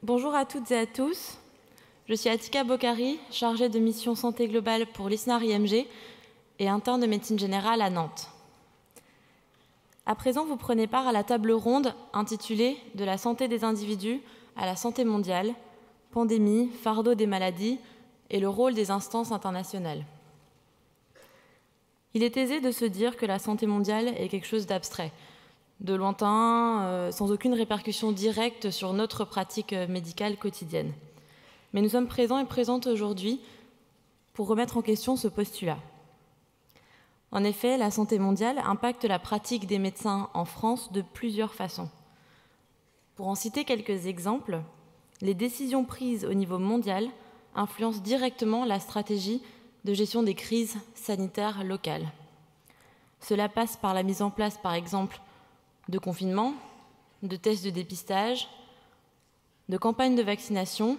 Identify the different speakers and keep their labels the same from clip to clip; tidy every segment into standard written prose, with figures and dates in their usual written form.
Speaker 1: Bonjour à toutes et à tous. Je suis Atika Bokhari, chargée de mission santé globale pour l'ISNAR IMG et interne de médecine générale à Nantes. À présent, vous prenez part à la table ronde intitulée « De la santé des individus à la santé mondiale, pandémie, fardeau des maladies et le rôle des instances internationales ». Il est aisé de se dire que la santé mondiale est quelque chose d'abstrait, de lointain, sans aucune répercussion directe sur notre pratique médicale quotidienne. Mais nous sommes présents et présentes aujourd'hui pour remettre en question ce postulat. En effet, la santé mondiale impacte la pratique des médecins en France de plusieurs façons. Pour en citer quelques exemples, les décisions prises au niveau mondial influencent directement la stratégie de gestion des crises sanitaires locales. Cela passe par la mise en place, par exemple, de confinement, de tests de dépistage, de campagnes de vaccination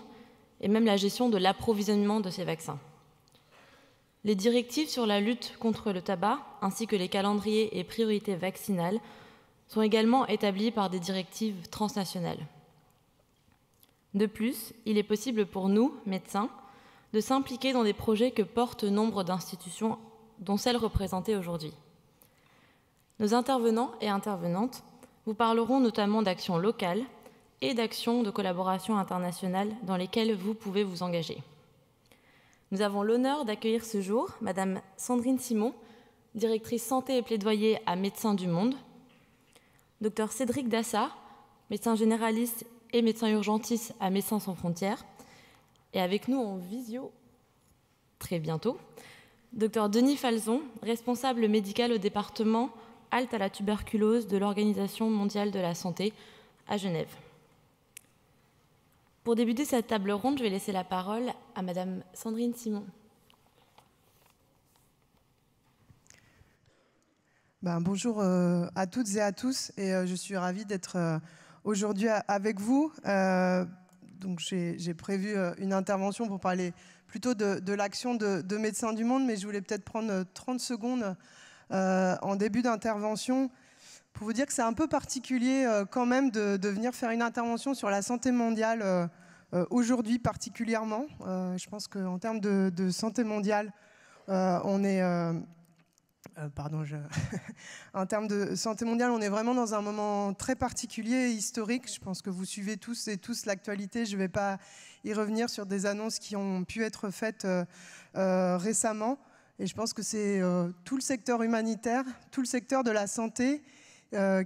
Speaker 1: et même la gestion de l'approvisionnement de ces vaccins. Les directives sur la lutte contre le tabac, ainsi que les calendriers et priorités vaccinales, sont également établies par des directives transnationales. De plus, il est possible pour nous, médecins, de s'impliquer dans des projets que portent nombre d'institutions, dont celles représentées aujourd'hui. Nos intervenants et intervenantes vous parleront notamment d'actions locales et d'actions de collaboration internationale dans lesquelles vous pouvez vous engager. Nous avons l'honneur d'accueillir ce jour Madame Sandrine Simon, directrice santé et plaidoyer à Médecins du Monde, Dr Cédric Dassa, médecin généraliste et médecin urgentiste à Médecins sans frontières, et avec nous en visio, très bientôt, Dr Denis Falzon, responsable médical au département halte à la tuberculose de l'Organisation mondiale de la santé à Genève. Pour débuter cette table ronde, je vais laisser la parole à Madame Sandrine Simon.
Speaker 2: Bonjour à toutes et à tous, et je suis ravie d'être aujourd'hui avec vous. Donc j'ai prévu une intervention pour parler plutôt de l'action de Médecins du Monde, mais je voulais peut-être prendre 30 secondes en début d'intervention pour vous dire que c'est un peu particulier quand même de venir faire une intervention sur la santé mondiale aujourd'hui particulièrement. Je pense qu'en termes de santé mondiale, on est... en termes de santé mondiale, on est vraiment dans un moment très particulier et historique. Je pense que vous suivez tous et tous l'actualité. Je ne vais pas y revenir sur des annonces qui ont pu être faites récemment. Et je pense que c'est tout le secteur humanitaire, tout le secteur de la santé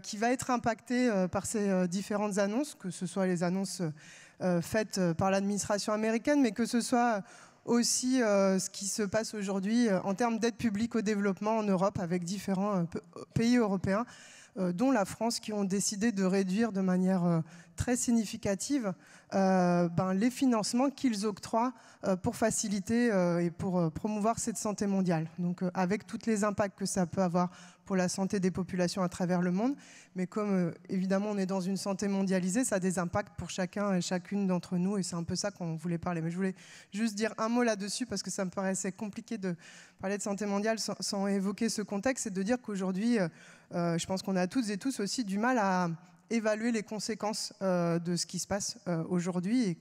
Speaker 2: qui va être impacté par ces différentes annonces, que ce soit les annonces faites par l'administration américaine, mais que ce soit aussi ce qui se passe aujourd'hui en termes d'aide publique au développement en Europe avec différents pays européens, dont la France, qui ont décidé de réduire de manière très significative les financements qu'ils octroient pour faciliter et pour promouvoir cette santé mondiale. Donc avec tous les impacts que ça peut avoir pour la santé des populations à travers le monde, mais comme évidemment on est dans une santé mondialisée, ça a des impacts pour chacun et chacune d'entre nous, et c'est un peu ça qu'on voulait parler. Mais je voulais juste dire un mot là-dessus, parce que ça me paraissait compliqué de parler de santé mondiale sans évoquer ce contexte, et de dire qu'aujourd'hui, je pense qu'on a toutes et tous aussi du mal à évaluer les conséquences de ce qui se passe aujourd'hui, et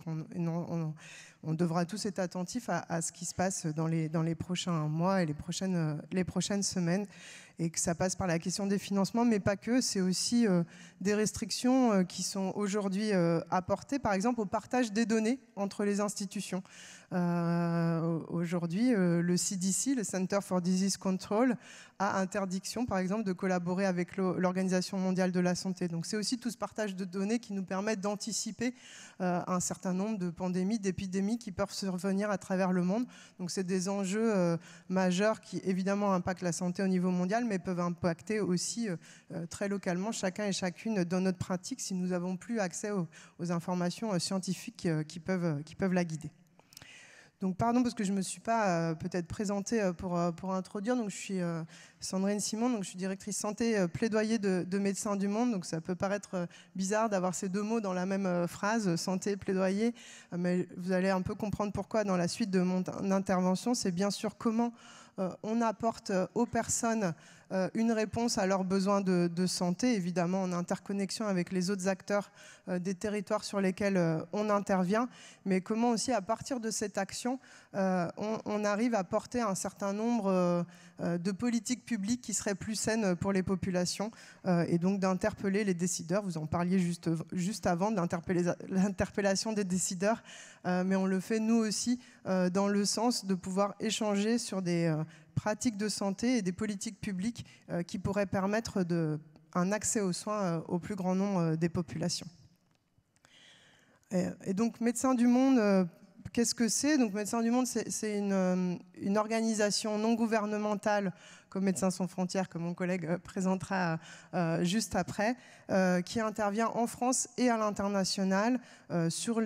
Speaker 2: on devra tous être attentifs à ce qui se passe dans les prochains mois et les prochaines semaines, et que ça passe par la question des financements, mais pas que. C'est aussi des restrictions qui sont aujourd'hui apportées, par exemple, au partage des données entre les institutions. Aujourd'hui, le CDC, le Center for Disease Control, a interdiction, par exemple, de collaborer avec l'Organisation mondiale de la santé. Donc c'est aussi tout ce partage de données qui nous permet d'anticiper un certain nombre de pandémies, d'épidémies qui peuvent survenir à travers le monde. Donc c'est des enjeux majeurs qui évidemment impactent la santé au niveau mondial, mais peuvent impacter aussi très localement chacun et chacune dans notre pratique si nous n'avons plus accès aux informations scientifiques qui peuvent la guider. Donc pardon parce que je ne me suis pas peut-être présentée pour introduire. Donc je suis Sandrine Simon, donc je suis directrice santé plaidoyer de Médecins du Monde. Donc ça peut paraître bizarre d'avoir ces deux mots dans la même phrase, santé, plaidoyer, mais vous allez un peu comprendre pourquoi dans la suite de mon intervention. C'est bien sûr comment on apporte aux personnes une réponse à leurs besoins de santé, évidemment en interconnexion avec les autres acteurs des territoires sur lesquels on intervient, mais comment aussi à partir de cette action, on arrive à porter un certain nombre de politiques publiques qui seraient plus saines pour les populations, et donc d'interpeller les décideurs. Vous en parliez juste avant, de l'interpellation des décideurs, mais on le fait nous aussi dans le sens de pouvoir échanger sur des pratiques de santé et des politiques publiques qui pourraient permettre un accès aux soins au plus grand nombre des populations. Et donc Médecins du Monde, qu'est-ce que c'est? Donc Médecins du Monde, c'est une organisation non gouvernementale, comme Médecins sans frontières, que mon collègue présentera juste après, qui intervient en France et à l'international sur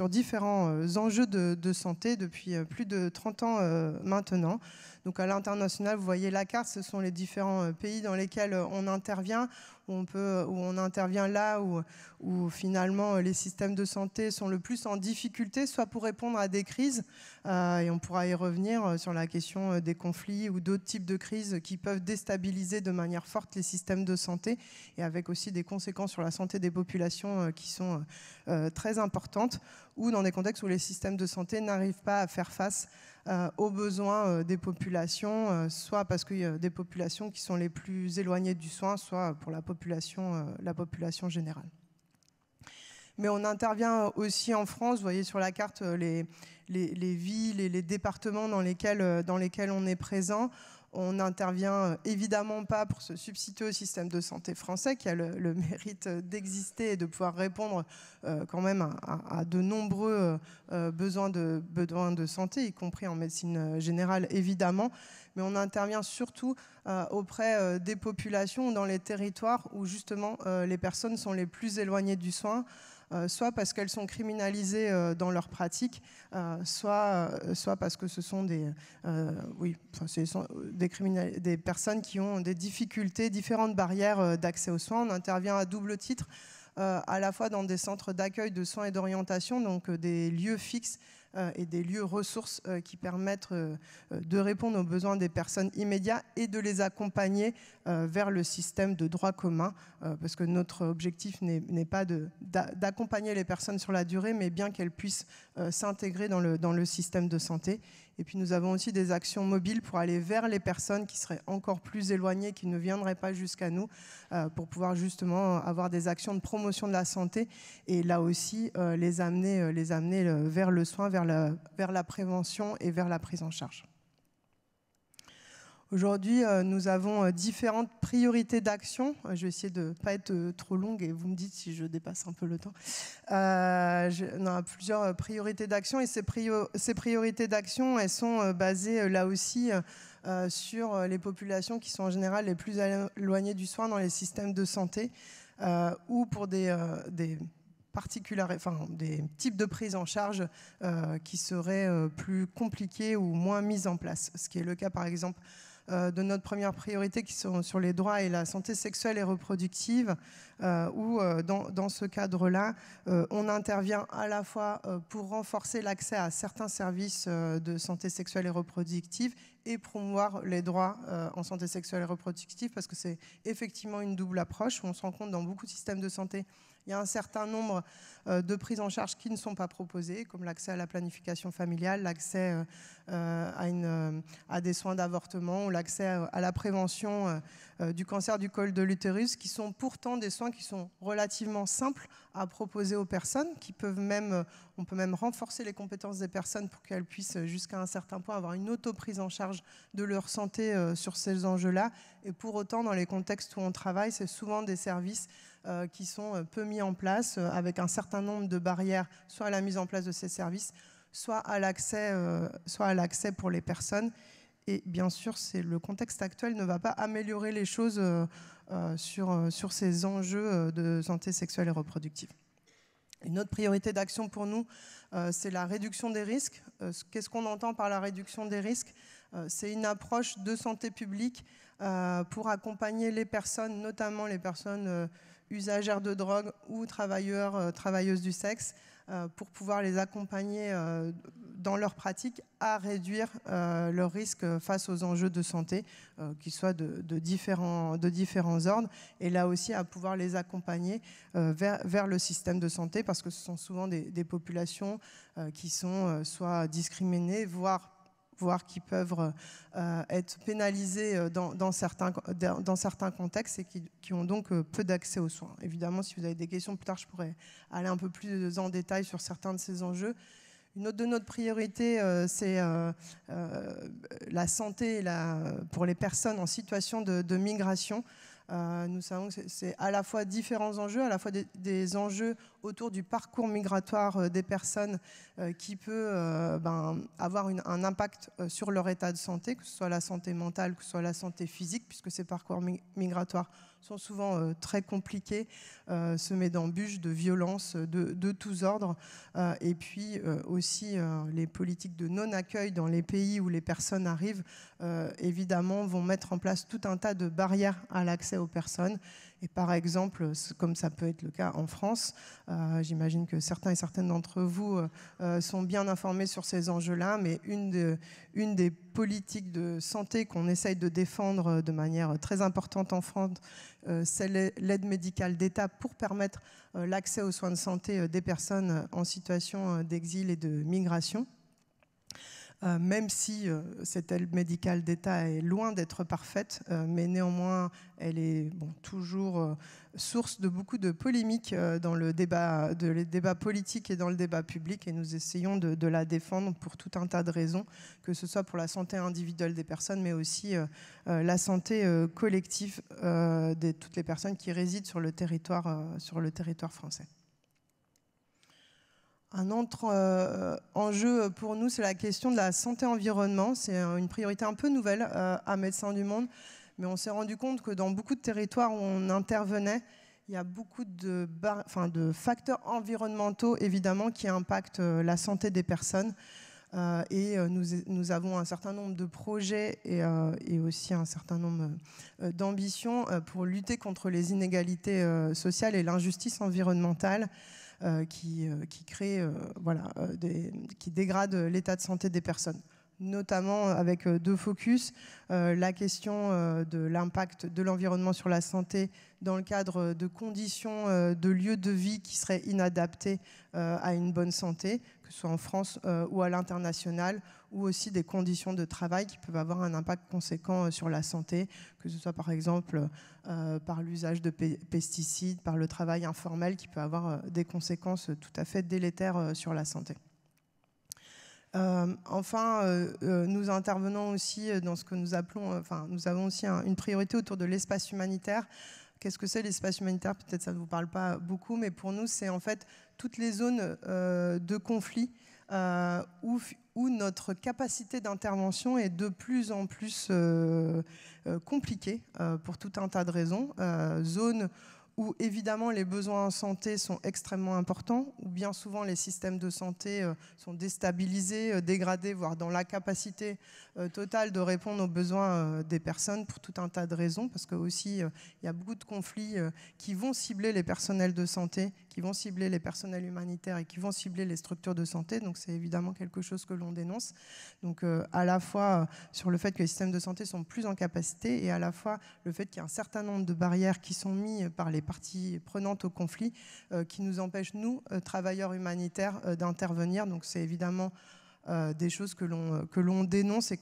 Speaker 2: différents enjeux de santé depuis plus de 30 ans maintenant. Donc à l'international, vous voyez la carte, ce sont les différents pays dans lesquels on intervient, où on intervient là où finalement les systèmes de santé sont le plus en difficulté, soit pour répondre à des crises, et on pourra y revenir sur la question des conflits ou d'autres types de crises qui peuvent déstabiliser de manière forte les systèmes de santé, et avec aussi des conséquences sur la santé des populations qui sont très importantes, ou dans des contextes où les systèmes de santé n'arrivent pas à faire face aux besoins des populations, soit parce qu'il y a des populations qui sont les plus éloignées du soin, soit pour la population générale. Mais on intervient aussi en France, vous voyez sur la carte les villes et les départements dans lesquels on est présent. On n'intervient évidemment pas pour se substituer au système de santé français qui a le mérite d'exister et de pouvoir répondre quand même à de nombreux besoins de santé, y compris en médecine générale évidemment. Mais on intervient surtout auprès des populations dans les territoires où justement les personnes sont les plus éloignées du soin, soit parce qu'elles sont criminalisées dans leur pratique, soit parce que ce sont des personnes qui ont des difficultés, différentes barrières d'accès aux soins. On intervient à double titre, à la fois dans des centres d'accueil de soins et d'orientation, donc des lieux fixes et des lieux ressources qui permettent de répondre aux besoins des personnes immédiats et de les accompagner vers le système de droit commun, parce que notre objectif n'est pas d'accompagner les personnes sur la durée, mais bien qu'elles puissent s'intégrer dans le système de santé. Et puis nous avons aussi des actions mobiles pour aller vers les personnes qui seraient encore plus éloignées, qui ne viendraient pas jusqu'à nous, pour pouvoir justement avoir des actions de promotion de la santé et là aussi les amener vers le soin, vers la prévention et vers la prise en charge. Aujourd'hui, nous avons différentes priorités d'action. Je vais essayer de ne pas être trop longue et vous me dites si je dépasse un peu le temps. On a plusieurs priorités d'action et ces priorités d'action, elles sont basées là aussi sur les populations qui sont en général les plus éloignées du soin dans les systèmes de santé ou pour des types de prise en charge qui seraient plus compliqués ou moins mises en place. Ce qui est le cas par exemple de notre première priorité qui sont sur les droits et la santé sexuelle et reproductive, où dans ce cadre-là, on intervient à la fois pour renforcer l'accès à certains services de santé sexuelle et reproductive et promouvoir les droits en santé sexuelle et reproductive, parce que c'est effectivement une double approche où on se rend compte dans beaucoup de systèmes de santé, il y a un certain nombre de prises en charge qui ne sont pas proposées, comme l'accès à la planification familiale, l'accès à des soins d'avortement ou l'accès à la prévention du cancer du col de l'utérus, qui sont pourtant des soins qui sont relativement simples à proposer aux personnes, on peut même renforcer les compétences des personnes pour qu'elles puissent jusqu'à un certain point avoir une auto-prise en charge de leur santé sur ces enjeux-là. Et pour autant, dans les contextes où on travaille, c'est souvent des services qui sont peu mis en place, avec un certain nombre de barrières, soit à la mise en place de ces services, soit à l'accès pour les personnes. Et bien sûr, le contexte actuel ne va pas améliorer les choses sur ces enjeux de santé sexuelle et reproductive. Une autre priorité d'action pour nous, c'est la réduction des risques. Qu'est-ce qu'on entend par la réduction des risques ? C'est une approche de santé publique pour accompagner les personnes, notamment les personnes usagères de drogue ou travailleurs, travailleuses du sexe, pour pouvoir les accompagner dans leur pratique à réduire leur risque face aux enjeux de santé, qui soient de différents ordres, et là aussi à pouvoir les accompagner vers le système de santé, parce que ce sont souvent des populations qui sont soit discriminées, voire qui peuvent être pénalisés dans certains contextes et qui ont donc peu d'accès aux soins. Évidemment, si vous avez des questions plus tard, je pourrais aller un peu plus en détail sur certains de ces enjeux. Une autre de notre priorité, c'est la santé pour les personnes en situation de migration. Nous savons que c'est à la fois différents enjeux, à la fois des enjeux autour du parcours migratoire des personnes qui peut avoir un impact sur leur état de santé, que ce soit la santé mentale, que ce soit la santé physique, puisque ces parcours migratoires sont souvent très compliqués, semés d'embûches, de violences de tous ordres, et puis aussi les politiques de non-accueil dans les pays où les personnes arrivent, évidemment, vont mettre en place tout un tas de barrières à l'accès aux personnes. Et par exemple, comme ça peut être le cas en France, j'imagine que certains et certaines d'entre vous sont bien informés sur ces enjeux-là, mais une des politiques de santé qu'on essaye de défendre de manière très importante en France, c'est l'aide médicale d'État pour permettre l'accès aux soins de santé des personnes en situation d'exil et de migration. Même si cette aide médicale d'État est loin d'être parfaite, mais néanmoins, elle est toujours source de beaucoup de polémiques dans le débat politique et dans le débat public, et nous essayons de la défendre pour tout un tas de raisons, que ce soit pour la santé individuelle des personnes, mais aussi la santé collective de toutes les personnes qui résident sur le territoire français. Un autre enjeu pour nous, c'est la question de la santé-environnement. C'est une priorité un peu nouvelle à Médecins du Monde, mais on s'est rendu compte que dans beaucoup de territoires où on intervenait, il y a beaucoup de facteurs environnementaux, évidemment, qui impactent la santé des personnes. Et nous avons un certain nombre de projets et aussi un certain nombre d'ambitions pour lutter contre les inégalités sociales et l'injustice environnementale, qui dégrade l'état de santé des personnes, notamment avec deux focus, la question de l'impact de l'environnement sur la santé dans le cadre de conditions de lieux de vie qui seraient inadaptés à une bonne santé, que ce soit en France ou à l'international, ou aussi des conditions de travail qui peuvent avoir un impact conséquent sur la santé, que ce soit par exemple par l'usage de pesticides, par le travail informel qui peut avoir des conséquences tout à fait délétères sur la santé. Nous intervenons aussi dans ce que nous appelons, nous avons aussi une priorité autour de l'espace humanitaire. Qu'est-ce que c'est l'espace humanitaire? Peut-être ça ne vous parle pas beaucoup, mais pour nous, c'est en fait toutes les zones de conflit où notre capacité d'intervention est de plus en plus compliquée pour tout un tas de raisons. Zones où évidemment les besoins en santé sont extrêmement importants, où bien souvent les systèmes de santé sont déstabilisés, dégradés, voire dans l'incapacité totale de répondre aux besoins des personnes pour tout un tas de raisons, parce que aussi il y a beaucoup de conflits qui vont cibler les personnels de santé, qui vont cibler les personnels humanitaires et qui vont cibler les structures de santé, donc c'est évidemment quelque chose que l'on dénonce. Donc à la fois sur le fait que les systèmes de santé sont plus en capacité, et à la fois le fait qu'il y a un certain nombre de barrières qui sont mises par les parties prenantes au conflit qui nous empêchent, nous, travailleurs humanitaires, d'intervenir. Donc c'est évidemment des choses que l'on dénonce et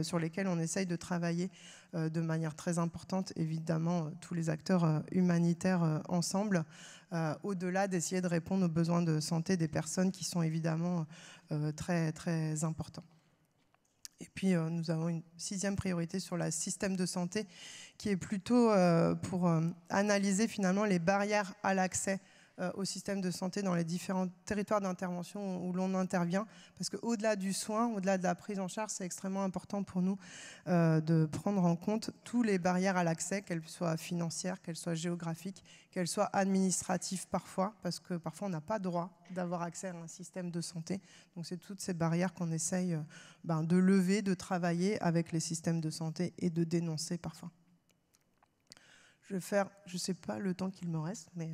Speaker 2: sur lesquelles on essaye de travailler de manière très importante, évidemment, tous les acteurs humanitaires ensemble, au-delà d'essayer de répondre aux besoins de santé des personnes qui sont évidemment très, très importants. Et puis, nous avons une 6e priorité sur le système de santé qui est plutôt pour analyser finalement les barrières à l'accès au système de santé dans les différents territoires d'intervention où l'on intervient. Parce qu'au-delà du soin, au-delà de la prise en charge, c'est extrêmement important pour nous de prendre en compte toutes les barrières à l'accès, qu'elles soient financières, qu'elles soient géographiques, qu'elles soient administratives parfois, parce que parfois on n'a pas droit d'avoir accès à un système de santé. Donc c'est toutes ces barrières qu'on essaye de lever, de travailler avec les systèmes de santé et de dénoncer parfois. Je vais faire, je ne sais pas le temps qu'il me reste, mais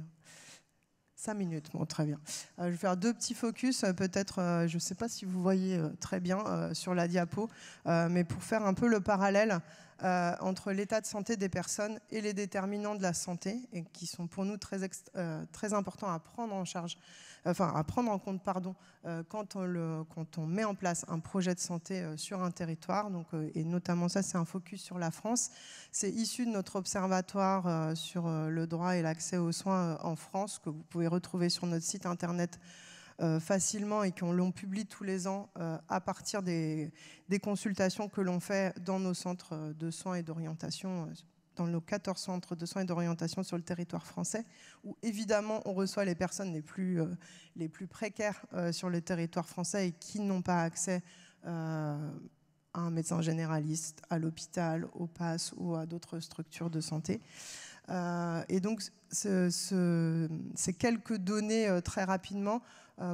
Speaker 2: 5 minutes, bon, très bien. Je vais faire 2 petits focus, peut-être, je ne sais pas si vous voyez très bien sur la diapo, mais pour faire un peu le parallèle entre l'état de santé des personnes et les déterminants de la santé, et qui sont pour nous très importants à prendre en charge, à prendre en compte, quand on met en place un projet de santé sur un territoire. Donc, et notamment ça, c'est un focus sur la France. C'est issu de notre observatoire sur le droit et l'accès aux soins en France, que vous pouvez retrouver sur notre site internet facilement, et qu'on l'on publie tous les ans à partir des consultations que l'on fait dans nos centres de soins et d'orientation, dans nos 14 centres de soins et d'orientation sur le territoire français, où évidemment on reçoit les personnes les plus précaires sur le territoire français et qui n'ont pas accès à un médecin généraliste, à l'hôpital, au PASS ou à d'autres structures de santé. Et donc ces quelques données très rapidement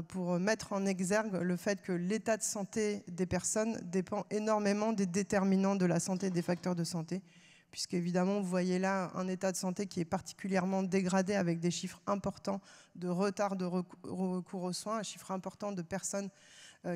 Speaker 2: pour mettre en exergue le fait que l'état de santé des personnes dépend énormément des déterminants de la santé, des facteurs de santé, puisqu'évidemment, vous voyez là un état de santé qui est particulièrement dégradé, avec des chiffres importants de retard de recours aux soins, un chiffre important de personnes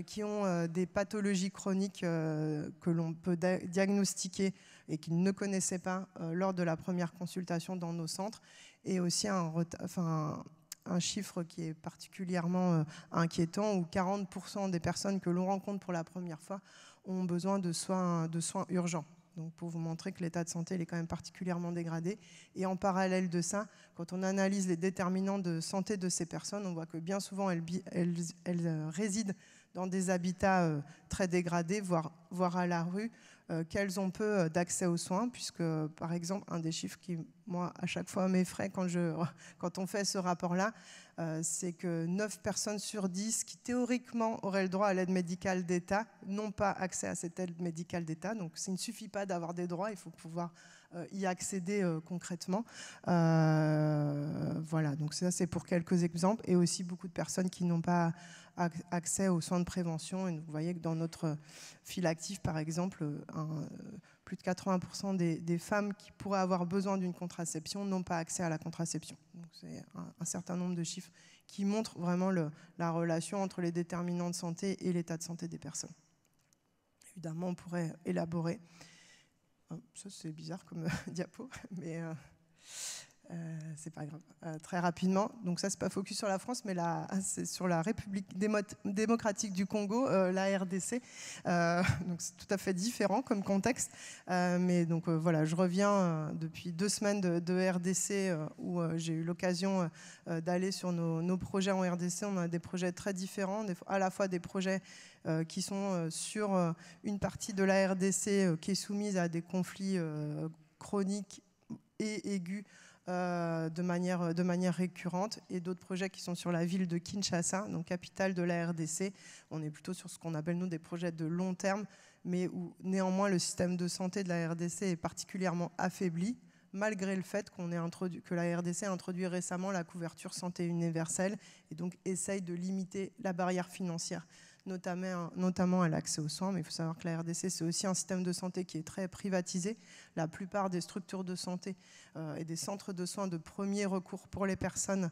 Speaker 2: qui ont des pathologies chroniques que l'on peut diagnostiquer et qu'ils ne connaissaient pas lors de la première consultation dans nos centres, et aussi un chiffre qui est particulièrement inquiétant, où 40% des personnes que l'on rencontre pour la première fois ont besoin de soins urgents. Donc pour vous montrer que l'état de santé il est quand même particulièrement dégradé. Et en parallèle de ça, quand on analyse les déterminants de santé de ces personnes, on voit que bien souvent elles résident dans des habitats très dégradés, voire à la rue, qu'elles ont peu d'accès aux soins, puisque par exemple un des chiffres qui moi à chaque fois m'effraie quand on fait ce rapport-là, c'est que 9 personnes sur 10 qui théoriquement auraient le droit à l'aide médicale d'État n'ont pas accès à cette aide médicale d'État. Donc il ne suffit pas d'avoir des droits, il faut pouvoir y accéder concrètement. Voilà, donc ça c'est pour quelques exemples, et aussi beaucoup de personnes qui n'ont pas accès aux soins de prévention. Et vous voyez que dans notre fil actif, par exemple, plus de 80% des femmes qui pourraient avoir besoin d'une contraception n'ont pas accès à la contraception. Donc c'est un certain nombre de chiffres qui montrent vraiment la relation entre les déterminants de santé et l'état de santé des personnes. Évidemment, on pourrait élaborer. Ça, c'est bizarre comme diapo, mais c'est pas grave. Très rapidement, donc ça, c'est pas focus sur la France, mais c'est sur la République démocratique du Congo, la RDC. Donc c'est tout à fait différent comme contexte. Mais donc voilà, je reviens depuis 2 semaines de RDC où j'ai eu l'occasion d'aller sur nos projets en RDC. On a des projets très différents, à la fois des projets qui sont sur une partie de la RDC qui est soumise à des conflits chroniques et aigus de manière récurrente, et d'autres projets qui sont sur la ville de Kinshasa, donc capitale de la RDC. On est plutôt sur ce qu'on appelle nous des projets de long terme, mais où néanmoins le système de santé de la RDC est particulièrement affaibli, malgré le fait que la RDC a introduit récemment la couverture santé universelle, et donc essaye de limiter la barrière financière, notamment à l'accès aux soins. Mais il faut savoir que la RDC, c'est aussi un système de santé qui est très privatisé. La plupart des structures de santé et des centres de soins de premier recours pour les personnes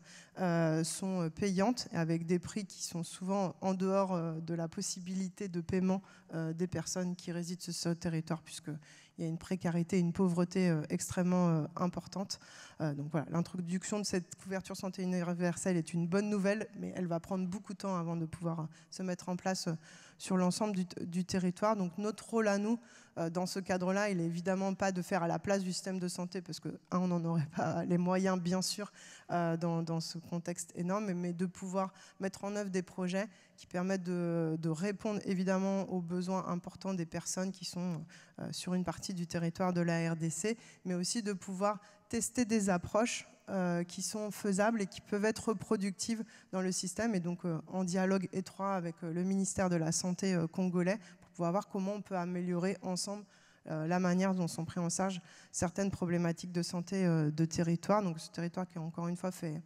Speaker 2: sont payantes, avec des prix qui sont souvent en dehors de la possibilité de paiement des personnes qui résident sur ce territoire, puisqu'il y a une précarité et une pauvreté extrêmement importante. Donc voilà, l'introduction de cette couverture santé universelle est une bonne nouvelle, mais elle va prendre beaucoup de temps avant de pouvoir se mettre en place sur l'ensemble du territoire. Donc notre rôle à nous, dans ce cadre-là, il n'est évidemment pas de faire à la place du système de santé, parce on n'en aurait pas les moyens, bien sûr, dans ce contexte énorme, mais de pouvoir mettre en œuvre des projets qui permettent de répondre évidemment aux besoins importants des personnes qui sont sur une partie du territoire de la RDC, mais aussi de pouvoir tester des approches qui sont faisables et qui peuvent être reproductives dans le système, et donc en dialogue étroit avec le ministère de la Santé congolais, pour pouvoir voir comment on peut améliorer ensemble la manière dont sont prises en charge certaines problématiques de santé de territoire. Donc ce territoire qui, encore une fois, fait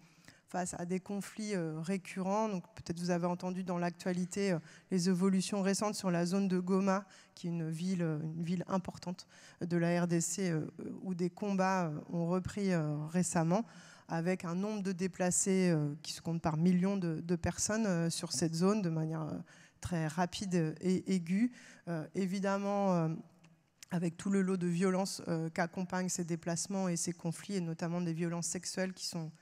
Speaker 2: face à des conflits récurrents. Donc peut-être vous avez entendu dans l'actualité les évolutions récentes sur la zone de Goma, qui est une ville importante de la RDC, où des combats ont repris récemment, avec un nombre de déplacés qui se compte par millions de personnes sur cette zone de manière très rapide et aiguë. Évidemment, avec tout le lot de violences qu'accompagnent ces déplacements et ces conflits, et notamment des violences sexuelles qui sont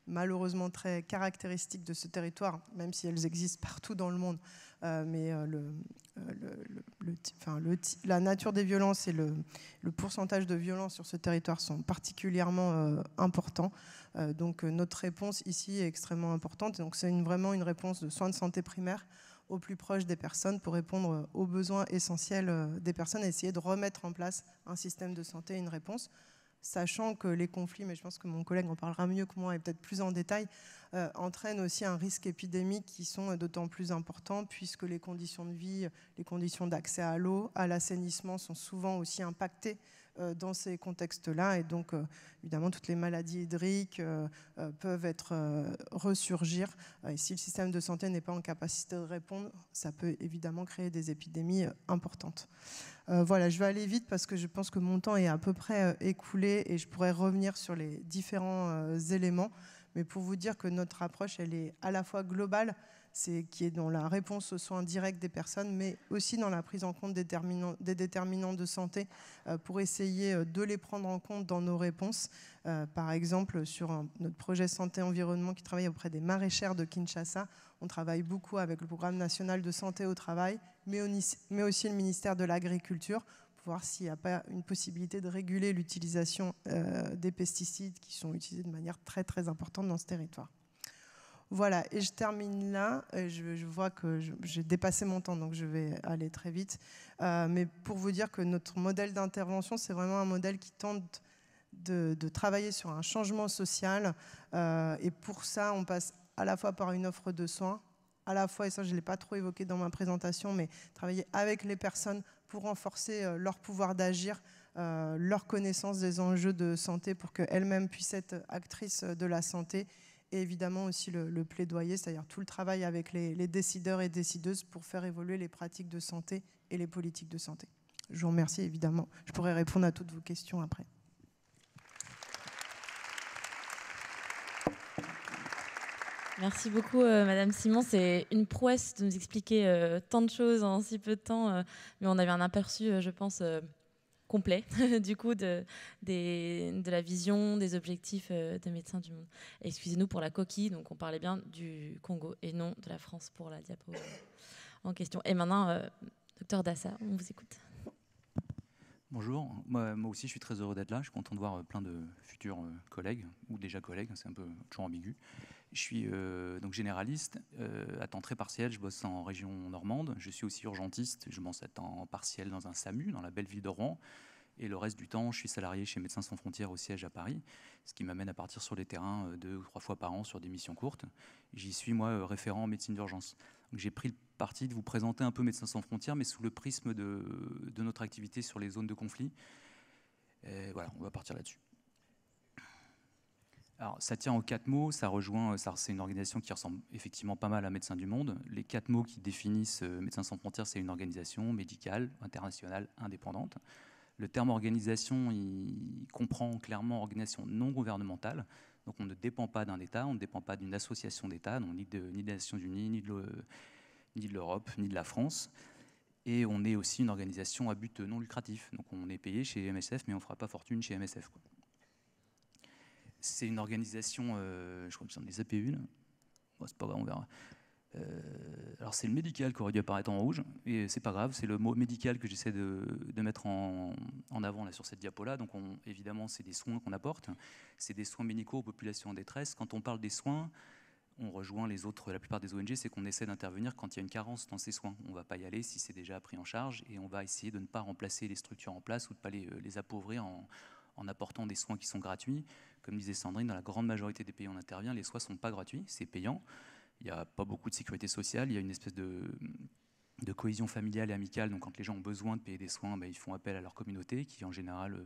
Speaker 2: malheureusement très caractéristiques de ce territoire, même si elles existent partout dans le monde. Mais la nature des violences et le pourcentage de violences sur ce territoire sont particulièrement importants. Donc notre réponse ici est extrêmement importante. Donc c'est vraiment une réponse de soins de santé primaire au plus proche des personnes pour répondre aux besoins essentiels des personnes et essayer de remettre en place un système de santé et une réponse, sachant que les conflits, mais je pense que mon collègue en parlera mieux que moi et peut-être plus en détail, entraînent aussi un risque épidémique qui sont d'autant plus importants puisque les conditions de vie, les conditions d'accès à l'eau, à l'assainissement sont souvent aussi impactées dans ces contextes-là. Et donc, évidemment, toutes les maladies hydriques peuvent ressurgir. Et si le système de santé n'est pas en capacité de répondre, ça peut évidemment créer des épidémies importantes. Voilà, je vais aller vite parce que je pense que mon temps est à peu près écoulé et je pourrais revenir sur les différents éléments. Mais pour vous dire que notre approche, elle est à la fois globale, qui est dans la réponse aux soins directs des personnes, mais aussi dans la prise en compte des déterminants de santé pour essayer de les prendre en compte dans nos réponses. Par exemple, sur notre projet santé-environnement qui travaille auprès des maraîchères de Kinshasa, on travaille beaucoup avec le Programme national de santé au travail, mais aussi le ministère de l'Agriculture, pour voir s'il n'y a pas une possibilité de réguler l'utilisation des pesticides qui sont utilisés de manière très très importante dans ce territoire. Voilà, et je termine là. Je vois que j'ai dépassé mon temps, donc je vais aller très vite. Mais pour vous dire que notre modèle d'intervention, c'est vraiment un modèle qui tente de travailler sur un changement social. Et pour ça, on passe à la fois par une offre de soins, à la fois, et ça je ne l'ai pas trop évoqué dans ma présentation, mais travailler avec les personnes pour renforcer leur pouvoir d'agir, leur connaissance des enjeux de santé pour qu'elles-mêmes puissent être actrices de la santé. Et évidemment aussi le plaidoyer, c'est-à-dire tout le travail avec les décideurs et décideuses pour faire évoluer les pratiques de santé et les politiques de santé. Je vous remercie évidemment. Je pourrai répondre à toutes vos questions après.
Speaker 1: Merci beaucoup, Madame Simon. C'est une prouesse de nous expliquer tant de choses en si peu de temps, mais on avait un aperçu, je pense, complet du coup de la vision, des objectifs des médecins du monde. Excusez-nous pour la coquille, donc on parlait bien du Congo et non de la France pour la diapo en question. Et maintenant, docteur Dassa, on vous écoute.
Speaker 3: Bonjour, moi aussi je suis très heureux d'être là, je suis content de voir plein de futurs collègues, ou déjà collègues, c'est un peu toujours ambigu. Je suis donc généraliste, à temps très partiel, je bosse en région normande, je suis aussi urgentiste, je bosse à temps partiel dans un SAMU, dans la belle ville de Rouen, et le reste du temps je suis salarié chez Médecins sans frontières au siège à Paris, ce qui m'amène à partir sur les terrains 2 ou 3 fois par an sur des missions courtes. J'y suis moi référent en médecine d'urgence. Donc j'ai pris le parti de vous présenter un peu Médecins sans frontières, mais sous le prisme de notre activité sur les zones de conflit. Et voilà, on va partir là-dessus. Alors, ça tient en 4 mots, ça rejoint, c'est une organisation qui ressemble effectivement pas mal à Médecins du Monde. Les 4 mots qui définissent Médecins sans frontières, c'est une organisation médicale, internationale, indépendante. Le terme organisation, il comprend clairement organisation non gouvernementale. Donc on ne dépend pas d'un État, on ne dépend pas d'une association d'États, ni des Nations Unies, ni de l'Europe, ni de la France. Et on est aussi une organisation à but non lucratif. Donc on est payé chez MSF, mais on ne fera pas fortune chez MSF, quoi. C'est une organisation, je crois que j'en ai zappé une. Bon, c'est pas grave, on verra. Alors c'est le médical qui aurait dû apparaître en rouge, et c'est pas grave, c'est le mot médical que j'essaie de mettre en avant là, sur cette diapo-là. Donc évidemment, c'est des soins qu'on apporte, c'est des soins médicaux aux populations en détresse. Quand on parle des soins, on rejoint la plupart des ONG, c'est qu'on essaie d'intervenir quand il y a une carence dans ces soins. On ne va pas y aller si c'est déjà pris en charge, et on va essayer de ne pas remplacer les structures en place ou de ne pas les appauvrir en apportant des soins qui sont gratuits. Comme disait Sandrine, dans la grande majorité des pays où on intervient, les soins ne sont pas gratuits, c'est payant. Il n'y a pas beaucoup de sécurité sociale, il y a une espèce de de cohésion familiale et amicale. Donc quand les gens ont besoin de payer des soins, ils font appel à leur communauté qui en général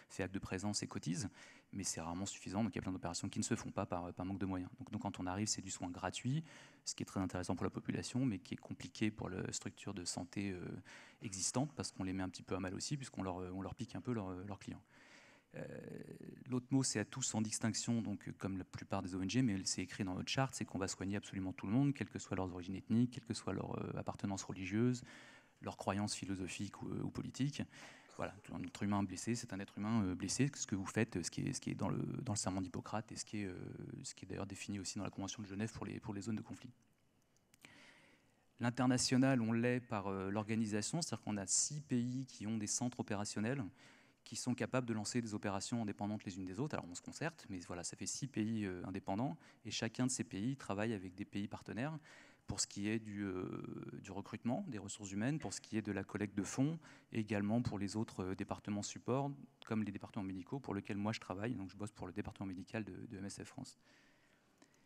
Speaker 3: fait acte de présence et cotise, mais c'est rarement suffisant. Donc il y a plein d'opérations qui ne se font pas par manque de moyens. Donc quand on arrive, c'est du soin gratuit, ce qui est très intéressant pour la population, mais qui est compliqué pour la structure de santé existante, parce qu'on les met un petit peu à mal aussi, puisqu'on leur pique un peu leurs clients. L'autre mot, c'est à tous sans distinction, donc comme la plupart des ONG, mais c'est écrit dans notre charte, c'est qu'on va soigner absolument tout le monde, quelles que soient leurs origines ethniques, quelle que soit leur appartenance religieuse, leurs croyances philosophiques ou politiques. Voilà, un être humain blessé, c'est un être humain blessé. Ce que vous faites, ce qui est dans le serment d'Hippocrate et ce qui est d'ailleurs défini aussi dans la Convention de Genève pour les zones de conflit. L'international, on l'est par l'organisation, c'est-à-dire qu'on a 6 pays qui ont des centres opérationnels qui sont capables de lancer des opérations indépendantes les unes des autres. Alors on se concerte, mais voilà, ça fait 6 pays indépendants, et chacun de ces pays travaille avec des pays partenaires pour ce qui est du recrutement des ressources humaines, pour ce qui est de la collecte de fonds, et également pour les autres départements support, comme les départements médicaux pour lesquels moi je travaille. Donc je bosse pour le département médical de MSF France.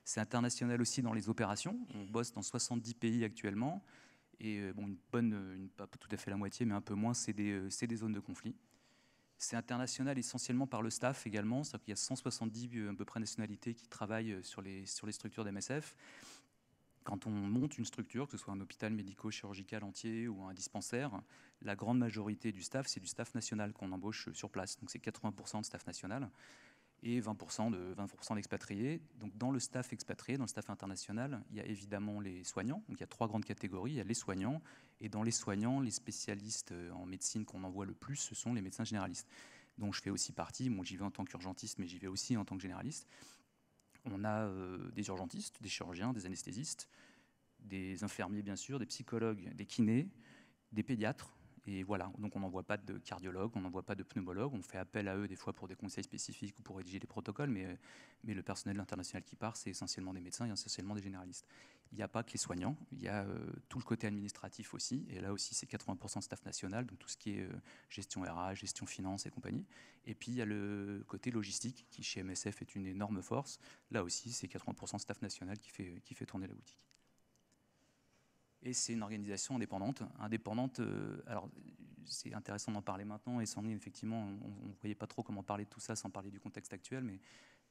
Speaker 3: C'est international aussi dans les opérations. On bosse dans 70 pays actuellement, et pas tout à fait la moitié, mais un peu moins, c'est des zones de conflit. C'est international essentiellement par le staff également, c'est-à-dire qu'il y a 170 à peu près nationalités qui travaillent sur les structures d'MSF. Quand on monte une structure, que ce soit un hôpital médico-chirurgical entier ou un dispensaire, la grande majorité du staff, c'est du staff national qu'on embauche sur place. Donc c'est 80% de staff national et 20% d'expatriés. Donc dans le staff expatrié, dans le staff international, il y a évidemment les soignants. Donc il y a 3 grandes catégories. Il y a les soignants, et dans les soignants, les spécialistes en médecine qu'on envoie le plus, ce sont les médecins généralistes, dont je fais aussi partie. Bon, j'y vais en tant qu'urgentiste, mais j'y vais aussi en tant que généraliste. On a des urgentistes, des chirurgiens, des anesthésistes, des infirmiers bien sûr, des psychologues, des kinés, des pédiatres. Et voilà, donc on n'envoie pas de cardiologue, on n'envoie pas de pneumologue, on fait appel à eux des fois pour des conseils spécifiques ou pour rédiger des protocoles, mais le personnel international qui part, c'est essentiellement des médecins et essentiellement des généralistes. Il n'y a pas que les soignants, il y a tout le côté administratif aussi, et là aussi c'est 80% de staff national, donc tout ce qui est gestion RH, gestion finance et compagnie. Et puis il y a le côté logistique, qui chez MSF est une énorme force. Là aussi c'est 80% de staff national qui fait tourner la boutique. Et c'est une organisation indépendante. Alors c'est intéressant d'en parler maintenant, et Sandrine, effectivement, on ne voyait pas trop comment parler de tout ça sans parler du contexte actuel, mais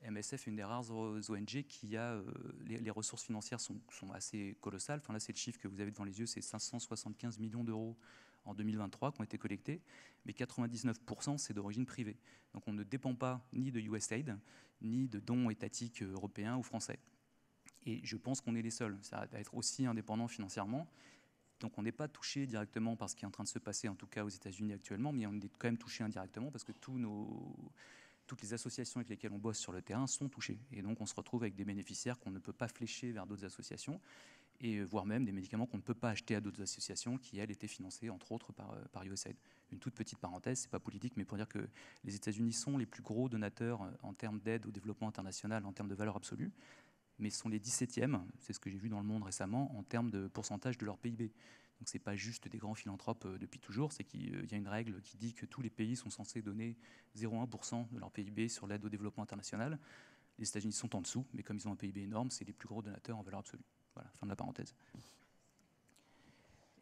Speaker 3: MSF est une des rares ONG qui a... les ressources financières sont assez colossales. Enfin, là, c'est le chiffre que vous avez devant les yeux, c'est 575 millions d'euros en 2023 qui ont été collectés, mais 99% c'est d'origine privée. Donc on ne dépend pas ni de USAID, ni de dons étatiques européens ou français. Et je pense qu'on est les seuls. Ça va être aussi indépendant financièrement. Donc on n'est pas touché directement par ce qui est en train de se passer, en tout cas aux États-Unis actuellement, mais on est quand même touché indirectement parce que toutes les associations avec lesquelles on bosse sur le terrain sont touchées. Et donc on se retrouve avec des bénéficiaires qu'on ne peut pas flécher vers d'autres associations, et voire même des médicaments qu'on ne peut pas acheter à d'autres associations qui, elles, étaient financées, entre autres, par USAID. Une toute petite parenthèse, c'est pas politique, mais pour dire que les États-Unis sont les plus gros donateurs en termes d'aide au développement international, en termes de valeur absolue, mais sont les 17e, c'est ce que j'ai vu dans Le Monde récemment, en termes de pourcentage de leur PIB. Donc ce n'est pas juste des grands philanthropes depuis toujours, c'est qu'il y a une règle qui dit que tous les pays sont censés donner 0,1% de leur PIB sur l'aide au développement international. Les États-Unis sont en dessous, mais comme ils ont un PIB énorme, c'est les plus gros donateurs en valeur absolue. Voilà, fin de la parenthèse.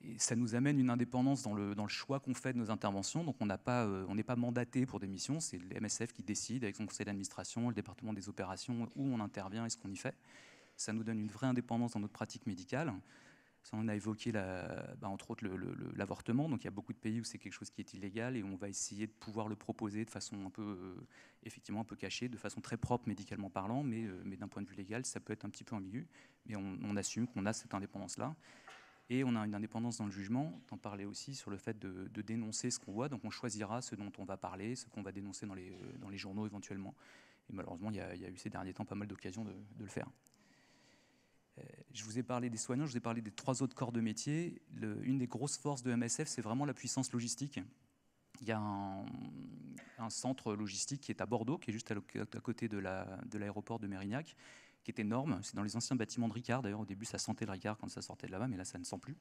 Speaker 3: Et ça nous amène une indépendance dans le choix qu'on fait de nos interventions. Donc on n'est pas mandaté pour des missions, c'est le MSF qui décide avec son conseil d'administration, le département des opérations, où on intervient et ce qu'on y fait. Ça nous donne une vraie indépendance dans notre pratique médicale. Ça, on a évoqué entre autres l'avortement. Donc il y a beaucoup de pays où c'est quelque chose qui est illégal, et on va essayer de pouvoir le proposer de façon effectivement un peu cachée, de façon très propre médicalement parlant, mais d'un point de vue légal, ça peut être un petit peu ambigu. Mais on assume qu'on a cette indépendance-là. Et on a une indépendance dans le jugement, t'en parlais aussi, sur le fait de dénoncer ce qu'on voit. Donc on choisira ce dont on va parler, ce qu'on va dénoncer dans les journaux éventuellement. Et malheureusement, il y a eu ces derniers temps pas mal d'occasions de le faire. Je vous ai parlé des soignants, je vous ai parlé des 3 autres corps de métier. Une des grosses forces de MSF, c'est vraiment la puissance logistique. Il y a un centre logistique qui est à Bordeaux, qui est juste à côté de l'aéroport de Mérignac, qui est énorme. C'est dans les anciens bâtiments de Ricard. D'ailleurs, au début, ça sentait le Ricard quand ça sortait de là-bas, mais là, ça ne sent plus.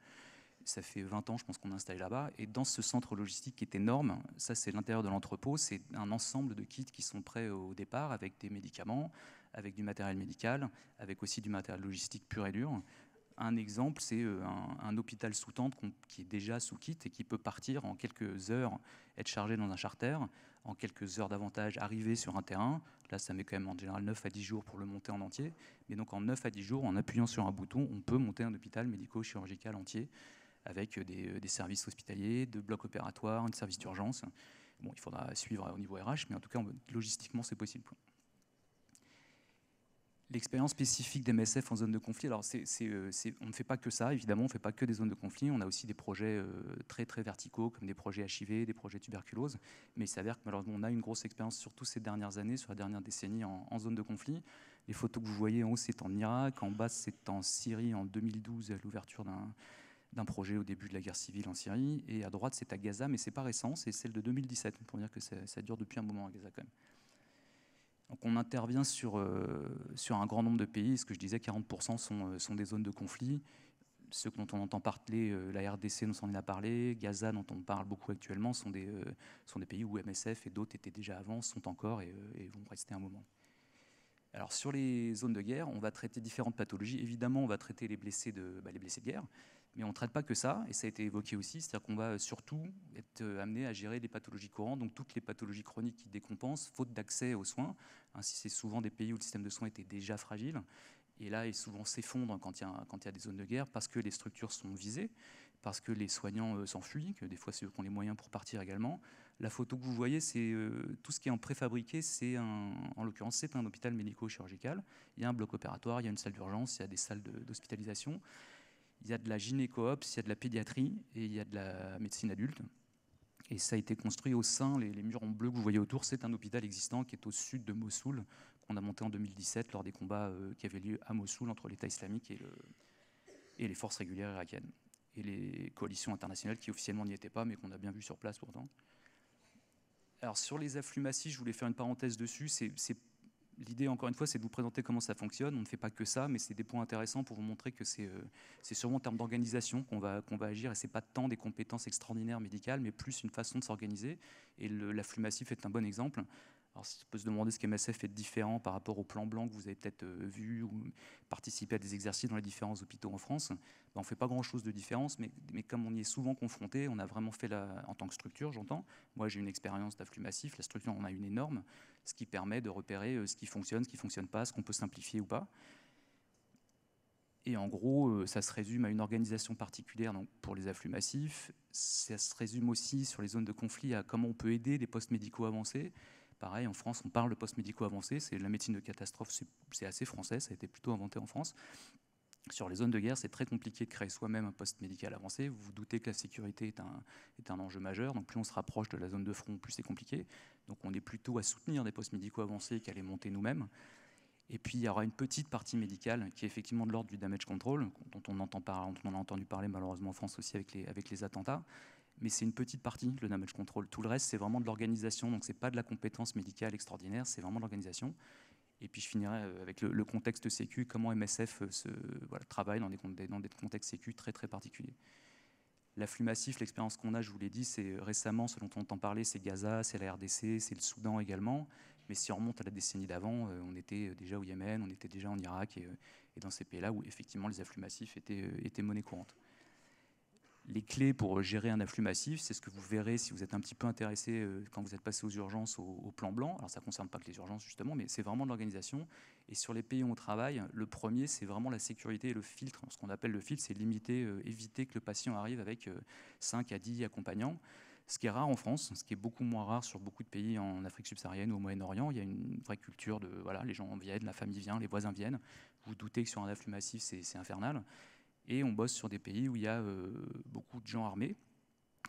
Speaker 3: Ça fait 20 ans, je pense, qu'on est installé là-bas. Et dans ce centre logistique qui est énorme, ça, c'est l'intérieur de l'entrepôt. C'est un ensemble de kits qui sont prêts au départ, avec des médicaments, avec du matériel médical, avec aussi du matériel logistique pur et dur, Un exemple, c'est un hôpital sous tente qui est déjà sous kit et qui peut partir en quelques heures, être chargé dans un charter, en quelques heures davantage arriver sur un terrain. Là, ça met quand même en général 9 à 10 jours pour le monter en entier. Mais donc en 9 à 10 jours, en appuyant sur un bouton, on peut monter un hôpital médico-chirurgical entier avec des services hospitaliers, de blocs opératoires, un service d'urgence. Bon, il faudra suivre au niveau RH, mais en tout cas, logistiquement, c'est possible. L'expérience spécifique d'MSF en zone de conflit, alors on ne fait pas que ça, évidemment, on ne fait pas que des zones de conflit, on a aussi des projets très très verticaux, comme des projets HIV, des projets tuberculose, mais il s'avère que malheureusement on a une grosse expérience, surtout ces dernières années, sur la dernière décennie en zone de conflit. Les photos que vous voyez en haut, c'est en Irak, en bas, c'est en Syrie en 2012, à l'ouverture d'un projet au début de la guerre civile en Syrie, et à droite, c'est à Gaza, mais c'est pas récent, c'est celle de 2017, pour dire que ça dure depuis un moment à Gaza quand même. Donc on intervient sur un grand nombre de pays. Ce que je disais, 40% sont des zones de conflit. Ceux dont on entend parler, la RDC dont on en a parlé, Gaza dont on parle beaucoup actuellement, sont des pays où MSF et d'autres étaient déjà avant, sont encore et vont rester un moment. Alors sur les zones de guerre, on va traiter différentes pathologies. Évidemment, on va traiter les blessés de guerre, mais on ne traite pas que ça, et ça a été évoqué aussi, c'est-à-dire qu'on va surtout être amené à gérer les pathologies courantes, donc toutes les pathologies chroniques qui décompensent, faute d'accès aux soins. Ainsi, c'est souvent des pays où le système de soins était déjà fragile, et là, il souvent s'effondre quand il y a des zones de guerre, parce que les structures sont visées, parce que les soignants s'enfuient, que des fois c'est eux qui ont les moyens pour partir également. La photo que vous voyez, c'est tout ce qui est en préfabriqué, en l'occurrence, c'est un hôpital médico-chirurgical. Il y a un bloc opératoire, il y a une salle d'urgence, il y a des salles d'hospitalisation. Il y a de la gynéco-obs, il y a de la pédiatrie et il y a de la médecine adulte. Et ça a été construit au sein, les murs en bleu que vous voyez autour, c'est un hôpital existant qui est au sud de Mossoul, qu'on a monté en 2017 lors des combats qui avaient lieu à Mossoul entre l'État islamique et les forces régulières irakiennes. Et les coalitions internationales qui officiellement n'y étaient pas, mais qu'on a bien vu sur place pourtant. Alors sur les afflux massifs, je voulais faire une parenthèse dessus. L'idée, encore une fois, c'est de vous présenter comment ça fonctionne. On ne fait pas que ça, mais c'est des points intéressants pour vous montrer que c'est sûrement en termes d'organisation qu'on va agir. Et ce n'est pas tant des compétences extraordinaires médicales, mais plus une façon de s'organiser. Et l'afflux massif est un bon exemple. Alors, on peut se demander ce qu'MSF fait de différent par rapport au plan blanc que vous avez peut-être vu ou participé à des exercices dans les différents hôpitaux en France. On ne fait pas grand-chose de différence, mais comme on y est souvent confronté, on a vraiment fait, en tant que structure, j'entends. Moi, j'ai une expérience d'afflux massif. La structure en a une énorme, ce qui permet de repérer ce qui fonctionne, ce qui ne fonctionne pas, ce qu'on peut simplifier ou pas. Et en gros, ça se résume à une organisation particulière donc pour les afflux massifs. Ça se résume aussi sur les zones de conflit à comment on peut aider les postes médicaux avancés. Pareil, en France, on parle de postes médicaux avancés. C'est la médecine de catastrophe, c'est assez français, ça a été plutôt inventé en France. Sur les zones de guerre, c'est très compliqué de créer soi-même un poste médical avancé. Vous vous doutez que la sécurité est un enjeu majeur. Donc plus on se rapproche de la zone de front, plus c'est compliqué. Donc on est plutôt à soutenir des postes médicaux avancés qu'à les monter nous-mêmes. Et puis il y aura une petite partie médicale qui est effectivement de l'ordre du damage control, dont on a entendu parler malheureusement en France aussi avec les attentats. Mais c'est une petite partie, le damage control. Tout le reste, c'est vraiment de l'organisation. Donc, ce n'est pas de la compétence médicale extraordinaire, c'est vraiment de l'organisation. Et puis, je finirai avec le contexte sécu, comment MSF travaille dans des contextes sécu très, très particuliers. L'afflux massif, l'expérience qu'on a, je vous l'ai dit, c'est récemment, ce dont on entend parler, c'est Gaza, c'est la RDC, c'est le Soudan également. Mais si on remonte à la décennie d'avant, on était déjà au Yémen, on était déjà en Irak et dans ces pays-là où, effectivement, les afflux massifs étaient monnaie courante. Les clés pour gérer un afflux massif, c'est ce que vous verrez si vous êtes un petit peu intéressé quand vous êtes passé aux urgences au plan blanc. Alors ça ne concerne pas que les urgences justement, mais c'est vraiment de l'organisation. Et sur les pays où on travaille, le premier, c'est vraiment la sécurité et le filtre. Ce qu'on appelle le filtre, c'est limiter, éviter que le patient arrive avec 5 à 10 accompagnants. Ce qui est rare en France, ce qui est beaucoup moins rare sur beaucoup de pays en Afrique subsaharienne ou au Moyen-Orient. Il y a une vraie culture de, voilà, les gens viennent, la famille vient, les voisins viennent. Vous vous doutez que sur un afflux massif, c'est infernal. Et on bosse sur des pays où il y a beaucoup de gens armés,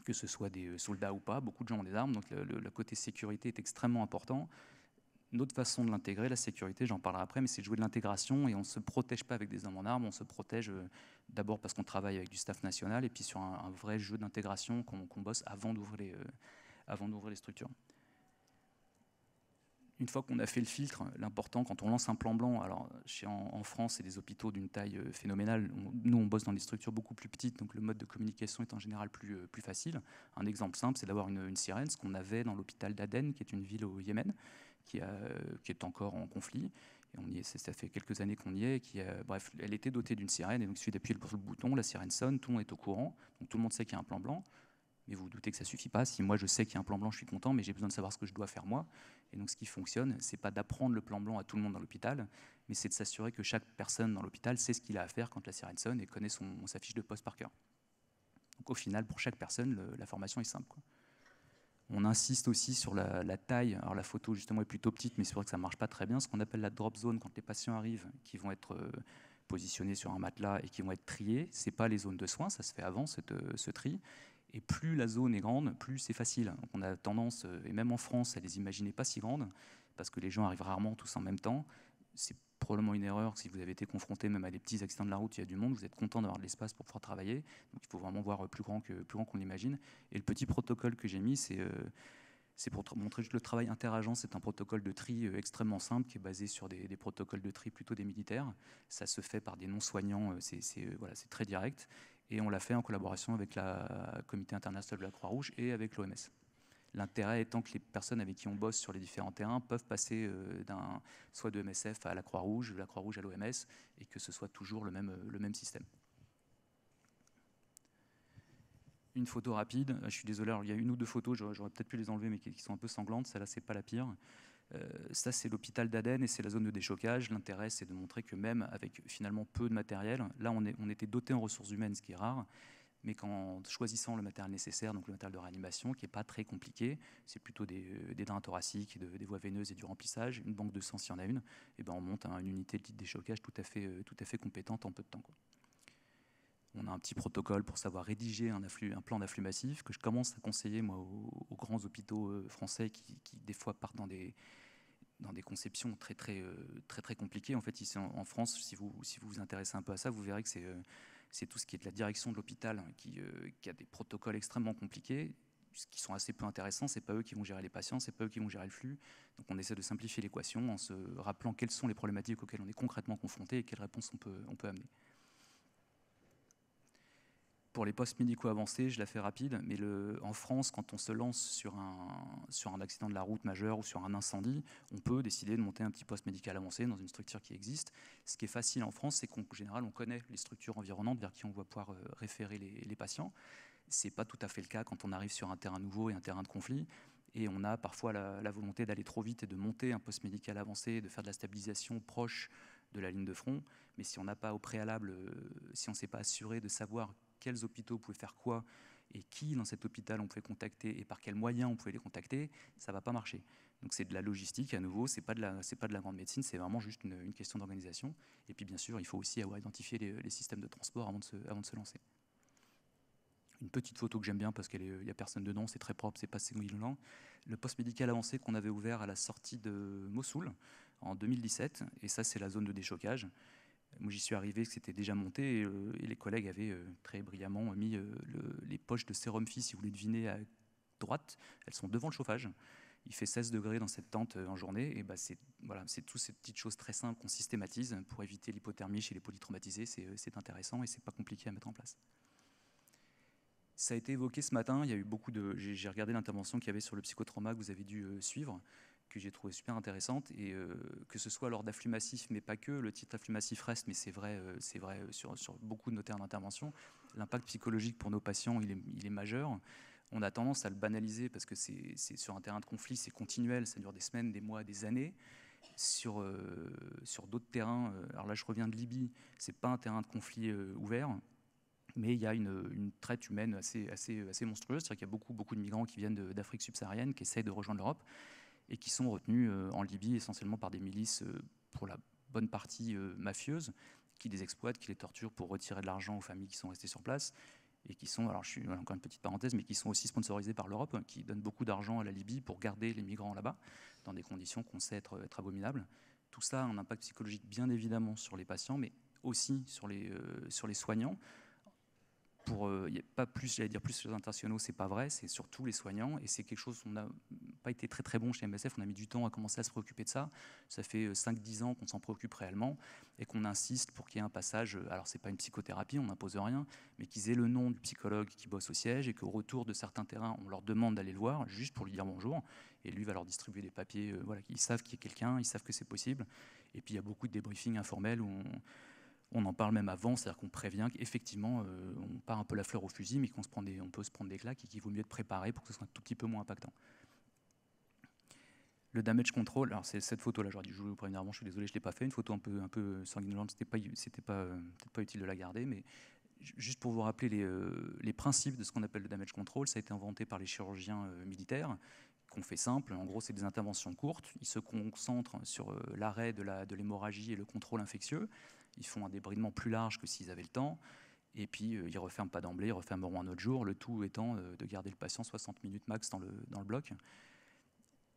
Speaker 3: que ce soit des soldats ou pas, beaucoup de gens ont des armes, donc le côté sécurité est extrêmement important. Notre façon de l'intégrer, la sécurité, j'en parlerai après, mais c'est de jouer de l'intégration et on ne se protège pas avec des hommes en armes, on se protège d'abord parce qu'on travaille avec du staff national et puis sur un vrai jeu d'intégration qu'on bosse avant d'ouvrir les structures. Une fois qu'on a fait le filtre, l'important quand on lance un plan blanc, alors en France, c'est des hôpitaux d'une taille phénoménale. Nous, on bosse dans des structures beaucoup plus petites, donc le mode de communication est en général plus facile. Un exemple simple, c'est d'avoir une sirène, ce qu'on avait dans l'hôpital d'Aden, qui est une ville au Yémen, qui est encore en conflit. Et ça fait quelques années qu'on y est. Bref, elle était dotée d'une sirène, et donc il suffit d'appuyer sur le bouton, la sirène sonne, tout le monde est au courant, donc tout le monde sait qu'il y a un plan blanc. Mais vous vous doutez que ça ne suffit pas. Si moi je sais qu'il y a un plan blanc, je suis content, mais j'ai besoin de savoir ce que je dois faire moi. Et donc ce qui fonctionne, c'est pas d'apprendre le plan blanc à tout le monde dans l'hôpital, mais c'est de s'assurer que chaque personne dans l'hôpital sait ce qu'il a à faire quand la sirène sonne et connaît sa fiche de poste par cœur. Donc au final, pour chaque personne, la formation est simple, quoi. On insiste aussi sur la taille. Alors la photo justement est plutôt petite, mais c'est vrai que ça ne marche pas très bien. Ce qu'on appelle la drop zone, quand les patients arrivent, qui vont être positionnés sur un matelas et qui vont être triés, ce n'est pas les zones de soins, ça se fait avant ce tri. Et plus la zone est grande, plus c'est facile. Donc on a tendance, et même en France, à les imaginer pas si grandes, parce que les gens arrivent rarement tous en même temps. C'est probablement une erreur. Si vous avez été confronté même à des petits accidents de la route, il y a du monde, vous êtes content d'avoir de l'espace pour pouvoir travailler. Donc il faut vraiment voir plus grand qu'on l'imagine. Et le petit protocole que j'ai mis, c'est pour montrer juste le travail interagent. C'est un protocole de tri extrêmement simple qui est basé sur des protocoles de tri plutôt des militaires. Ça se fait par des non-soignants, voilà, c'est très direct. Et on l'a fait en collaboration avec le Comité international de la Croix-Rouge et avec l'OMS. L'intérêt étant que les personnes avec qui on bosse sur les différents terrains peuvent passer soit de MSF à la Croix-Rouge, de la Croix-Rouge à l'OMS, et que ce soit toujours le même système. Une photo rapide, je suis désolé, alors il y a une ou deux photos, j'aurais peut-être pu les enlever, mais qui sont un peu sanglantes. Celle-là, c'est pas la pire. Ça, c'est l'hôpital d'Aden et c'est la zone de déchocage. L'intérêt, c'est de montrer que même avec finalement peu de matériel, là, on était doté en ressources humaines, ce qui est rare, mais qu'en choisissant le matériel nécessaire, donc le matériel de réanimation, qui n'est pas très compliqué, c'est plutôt des drains thoraciques, des voies veineuses et du remplissage, une banque de sang s'il y en a une, et ben on monte une unité de déchocage tout à fait compétente en peu de temps, quoi. On a un petit protocole pour savoir rédiger un plan d'afflux massif que je commence à conseiller moi, aux grands hôpitaux français qui des fois partent dans des conceptions très compliquées. En fait, ici en France, si vous vous intéressez un peu à ça, vous verrez que c'est tout ce qui est de la direction de l'hôpital qui a des protocoles extrêmement compliqués, qui sont assez peu intéressants. C'est pas eux qui vont gérer les patients, c'est pas eux qui vont gérer le flux. Donc on essaie de simplifier l'équation en se rappelant quelles sont les problématiques auxquelles on est concrètement confronté et quelles réponses on peut amener. Pour les postes médicaux avancés, je la fais rapide, mais en France, quand on se lance sur un accident de la route majeur ou sur un incendie, on peut décider de monter un petit poste médical avancé dans une structure qui existe. Ce qui est facile en France, c'est qu'en général, on connaît les structures environnantes vers qui on va pouvoir référer les patients. Ce n'est pas tout à fait le cas quand on arrive sur un terrain nouveau et un terrain de conflit. Et on a parfois la volonté d'aller trop vite et de monter un poste médical avancé, de faire de la stabilisation proche de la ligne de front. Mais si on n'a pas au préalable, si on ne s'est pas assuré de savoir quels hôpitaux pouvaient faire quoi et qui dans cet hôpital on pouvait contacter et par quels moyens on pouvait les contacter, ça ne va pas marcher. Donc c'est de la logistique à nouveau, c'est pas de la grande médecine, c'est vraiment juste une question d'organisation. Et puis bien sûr, il faut aussi avoir identifié les systèmes de transport avant de se lancer. Une petite photo que j'aime bien parce qu'il n'y a personne dedans, c'est très propre, c'est pas sanguinolent. Le poste médical avancé qu'on avait ouvert à la sortie de Mossoul en 2017, et ça c'est la zone de déchocage. Moi, j'y suis arrivé, c'était déjà monté, et les collègues avaient très brillamment mis les poches de sérum Phi, si vous voulez deviner, à droite. Elles sont devant le chauffage. Il fait 16 degrés dans cette tente en journée. Et c'est toutes ces petites choses très simples qu'on systématise pour éviter l'hypothermie chez les polytraumatisés. C'est intéressant et c'est pas compliqué à mettre en place. Ça a été évoqué ce matin. Il y a eu j'ai regardé l'intervention qu'il y avait sur le psychotrauma que vous avez dû suivre, que j'ai trouvé super intéressante, et que ce soit lors d'afflux massifs, mais pas que, le titre afflux massif reste, mais c'est vrai sur beaucoup de nos termes d'intervention. L'impact psychologique pour nos patients, il est majeur. On a tendance à le banaliser parce que c'est sur un terrain de conflit, c'est continuel, ça dure des semaines, des mois, des années. Sur d'autres terrains, alors là je reviens de Libye, c'est pas un terrain de conflit ouvert, mais il y a une traite humaine assez monstrueuse, c'est-à-dire qu'il y a beaucoup de migrants qui viennent d'Afrique subsaharienne, qui essayent de rejoindre l'Europe, et qui sont retenus en Libye essentiellement par des milices, pour la bonne partie mafieuses, qui les exploitent, qui les torturent pour retirer de l'argent aux familles qui sont restées sur place, et qui sont, alors je suis encore une petite parenthèse, mais qui sont aussi sponsorisés par l'Europe, qui donnent beaucoup d'argent à la Libye pour garder les migrants là-bas, dans des conditions qu'on sait être abominables. Tout ça a un impact psychologique bien évidemment sur les patients, mais aussi sur les soignants. y a pas plus, j'allais dire plus les internationaux, c'est pas vrai, c'est surtout les soignants, et c'est quelque chose qu'on n'a pas été très très bon chez MSF, on a mis du temps à commencer à se préoccuper de ça. Ça fait 5-10 ans qu'on s'en préoccupe réellement et qu'on insiste pour qu'il y ait un passage, alors c'est pas une psychothérapie, on n'impose rien, mais qu'ils aient le nom du psychologue qui bosse au siège et qu'au retour de certains terrains, on leur demande d'aller le voir juste pour lui dire bonjour, et lui va leur distribuer des papiers, voilà, ils savent qu'il y a quelqu'un, ils savent que c'est possible, et puis il y a beaucoup de débriefings informels où on en parle même avant, c'est-à-dire qu'on prévient qu'effectivement, on part un peu la fleur au fusil, mais on peut se prendre des claques et qu'il vaut mieux être préparé pour que ce soit un tout petit peu moins impactant. Le damage control, alors c'est cette photo-là, j'aurais dû jouer premièrement, je suis désolé, je ne l'ai pas fait, une photo un peu sanguinolente, c'était peut-être pas utile de la garder, mais juste pour vous rappeler les principes de ce qu'on appelle le damage control, ça a été inventé par les chirurgiens militaires, qu'on fait simple, en gros c'est des interventions courtes, ils se concentrent sur l'arrêt de l'hémorragie et le contrôle infectieux, ils font un débridement plus large que s'ils avaient le temps, et puis ils ne referment pas d'emblée, ils refermeront un autre jour, le tout étant de garder le patient 60 minutes max dans le bloc.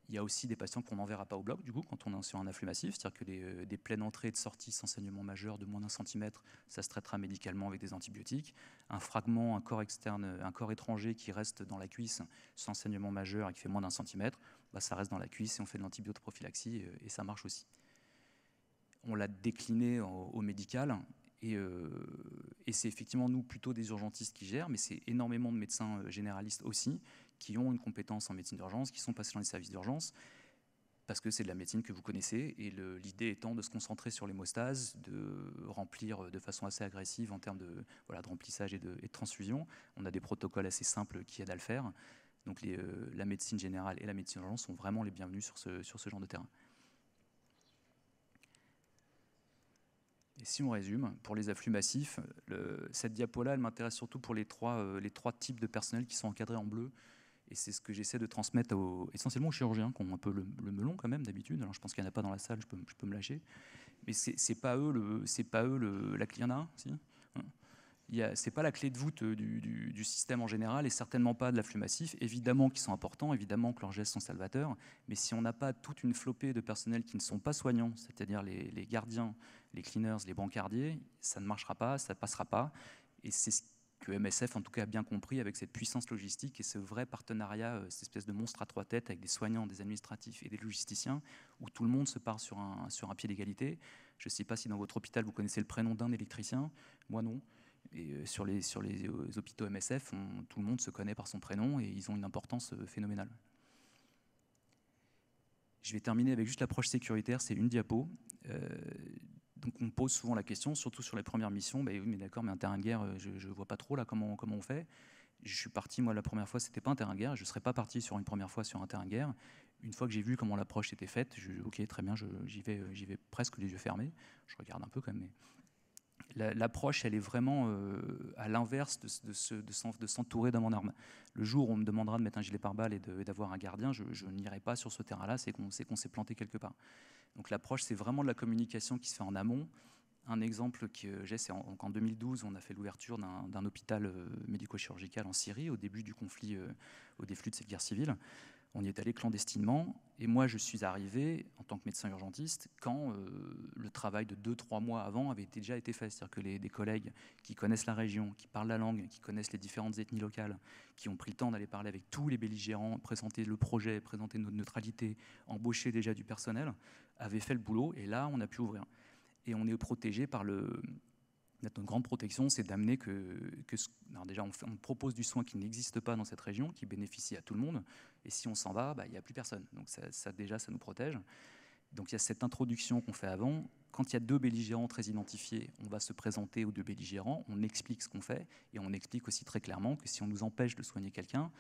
Speaker 3: Il y a aussi des patients qu'on n'enverra pas au bloc, du coup, quand on est sur un afflux massif, c'est-à-dire que des pleines entrées et de sorties sans saignement majeur de moins d'1 centimètre, ça se traitera médicalement avec des antibiotiques. Un fragment, un corps externe, un corps étranger qui reste dans la cuisse sans saignement majeur et qui fait moins d'1 centimètre, bah, ça reste dans la cuisse et on fait de l'antibiote-prophylaxie et ça marche aussi. On l'a décliné au médical et c'est effectivement nous plutôt des urgentistes qui gèrent, mais c'est énormément de médecins généralistes aussi qui ont une compétence en médecine d'urgence, qui sont passés dans les services d'urgence, parce que c'est de la médecine que vous connaissez, et l'idée étant de se concentrer sur l'hémostase, de remplir de façon assez agressive en termes de remplissage et de transfusion. On a des protocoles assez simples qui aident à le faire. Donc la médecine générale et la médecine d'urgence sont vraiment les bienvenus sur ce genre de terrain. Et si on résume, pour les afflux massifs, cette diapo-là, elle m'intéresse surtout pour les trois types de personnel qui sont encadrés en bleu. Et c'est ce que j'essaie de transmettre essentiellement aux chirurgiens, qui ont un peu le melon quand même d'habitude. Alors je pense qu'il n'y en a pas dans la salle, je peux me lâcher. Mais c'est pas eux, la clé. Il y en a un, si, c'est pas la clé de voûte du système en général, et certainement pas de l'afflux massif. Évidemment qu'ils sont importants, évidemment que leurs gestes sont salvateurs, mais si on n'a pas toute une flopée de personnels qui ne sont pas soignants, c'est-à-dire les gardiens, les cleaners, les brancardiers, ça ne marchera pas, ça ne passera pas. Et c'est ce que MSF en tout cas a bien compris avec cette puissance logistique et ce vrai partenariat, cette espèce de monstre à 3 têtes avec des soignants, des administratifs et des logisticiens, où tout le monde se part sur un pied d'égalité. Je ne sais pas si dans votre hôpital vous connaissez le prénom d'un électricien, moi non. Et sur les hôpitaux MSF, tout le monde se connaît par son prénom et ils ont une importance phénoménale. Je vais terminer avec juste l'approche sécuritaire, c'est une diapo. Donc on me pose souvent la question, surtout sur les premières missions, bah oui mais d'accord, mais un terrain de guerre, je ne vois pas trop là comment on fait. Je suis parti, moi la première fois, c'était pas un terrain de guerre, je ne serais pas parti sur une première fois sur un terrain de guerre. Une fois que j'ai vu comment l'approche était faite, ok très bien, j'y vais presque les yeux fermés, je regarde un peu quand même, mais l'approche, elle est vraiment à l'inverse de s'entourer d'un arme. Le jour où on me demandera de mettre un gilet pare-balles et d'avoir un gardien, je n'irai pas sur ce terrain-là, c'est qu'on s'est planté quelque part. Donc l'approche, c'est vraiment de la communication qui se fait en amont. Un exemple que j'ai, c'est qu'en 2012, on a fait l'ouverture d'un hôpital médico-chirurgical en Syrie, au début du conflit, au début de cette guerre civile. On y est allé clandestinement, et moi je suis arrivé en tant que médecin urgentiste quand le travail de 2-3 mois avant avait déjà été fait. C'est-à-dire que des collègues qui connaissent la région, qui parlent la langue, qui connaissent les différentes ethnies locales, qui ont pris le temps d'aller parler avec tous les belligérants, présenter le projet, présenter notre neutralité, embaucher déjà du personnel, avaient fait le boulot, et là on a pu ouvrir. Et on est protégé par notre grande protection, c'est d'amener alors déjà, on propose du soin qui n'existe pas dans cette région, qui bénéficie à tout le monde, et si on s'en va, bah, il n'y a plus personne. Donc déjà, ça nous protège. Donc il y a cette introduction qu'on fait avant. Quand il y a 2 belligérants très identifiés, on va se présenter aux 2 belligérants, on explique ce qu'on fait, et on explique aussi très clairement que si on nous empêche de soigner quelqu'un,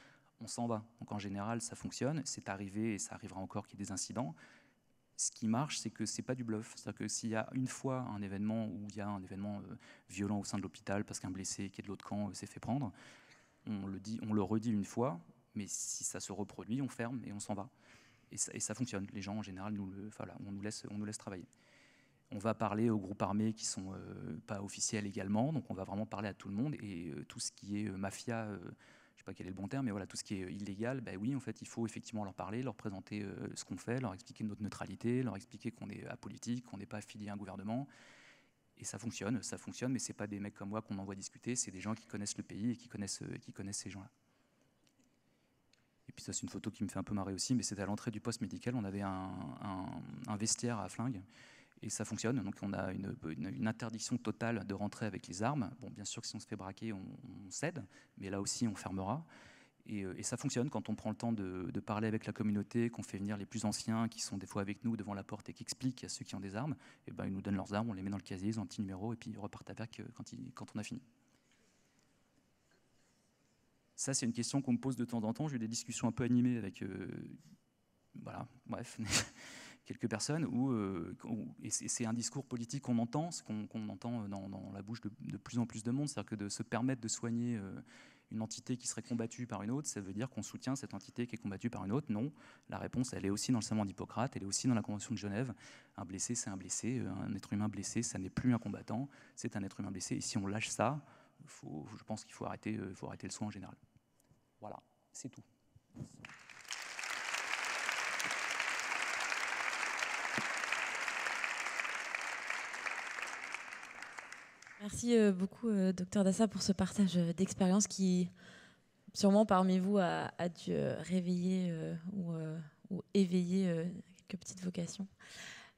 Speaker 3: on s'en va. Donc en général, ça fonctionne, c'est arrivé, et ça arrivera encore qu'il y ait des incidents. Ce qui marche, c'est que ce n'est pas du bluff. C'est-à-dire que s'il y a une fois un événement où il y a un événement violent au sein de l'hôpital parce qu'un blessé qui est de l'autre camp s'est fait prendre, on le redit une fois, mais si ça se reproduit, on ferme et on s'en va. Et ça fonctionne. Les gens, en général, on nous laisse travailler. On va parler aux groupes armés qui ne sont pas officiels également, donc on va vraiment parler à tout le monde, et tout ce qui est mafia... je ne sais pas quel est le bon terme, mais voilà, tout ce qui est illégal, ben oui, en fait, il faut effectivement leur parler, leur présenter ce qu'on fait, leur expliquer notre neutralité, leur expliquer qu'on est apolitique, qu'on n'est pas affilié à un gouvernement. Et ça fonctionne, mais ce n'est pas des mecs comme moi qu'on envoie discuter, c'est des gens qui connaissent le pays et qui connaissent ces gens-là. Et puis ça, c'est une photo qui me fait un peu marrer aussi, mais c'était à l'entrée du poste médical, on avait un vestiaire à flingues, et ça fonctionne. Donc on a une interdiction totale de rentrer avec les armes. Bon, bien sûr que si on se fait braquer, on cède, mais là aussi on fermera. Et ça fonctionne quand on prend le temps de parler avec la communauté, qu'on fait venir les plus anciens qui sont des fois avec nous devant la porte et qui expliquent à ceux qui ont des armes. Et ben, ils nous donnent leurs armes, on les met dans le casier, ils ont un petit numéro et puis ils repartent avec quand on a fini. Ça, c'est une question qu'on me pose de temps en temps. J'ai eu des discussions un peu animées avec voilà, bref, quelques personnes et c'est un discours politique qu'on entend, qu'on entend dans la bouche de plus en plus de monde, c'est-à-dire que de se permettre de soigner une entité qui serait combattue par une autre, ça veut dire qu'on soutient cette entité qui est combattue par une autre. Non, la réponse, elle est aussi dans le serment d'Hippocrate, elle est aussi dans la Convention de Genève. Un blessé, c'est un blessé. Un être humain blessé, ça n'est plus un combattant, c'est un être humain blessé. Et si on lâche ça, je pense qu'il faut arrêter le soin en général. Voilà, c'est tout.
Speaker 1: Merci beaucoup, Dr Dassa, pour ce partage d'expérience qui, sûrement parmi vous, a dû réveiller ou éveiller quelques petites vocations.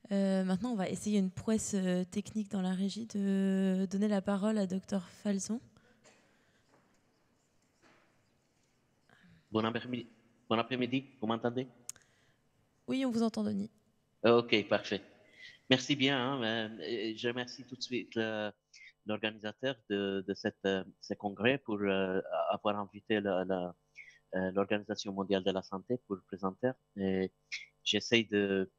Speaker 1: Maintenant, on va essayer une prouesse technique dans la régie de donner la parole à Dr Falzon.
Speaker 4: Bon après-midi, vous m'entendez?
Speaker 1: Oui, on vous entend, Denis.
Speaker 4: Ok, parfait. Merci bien. Je remercie tout de suite l'organisateur de ce congrès pour avoir invité l'Organisation mondiale de la santé pour présenter. J'essaie de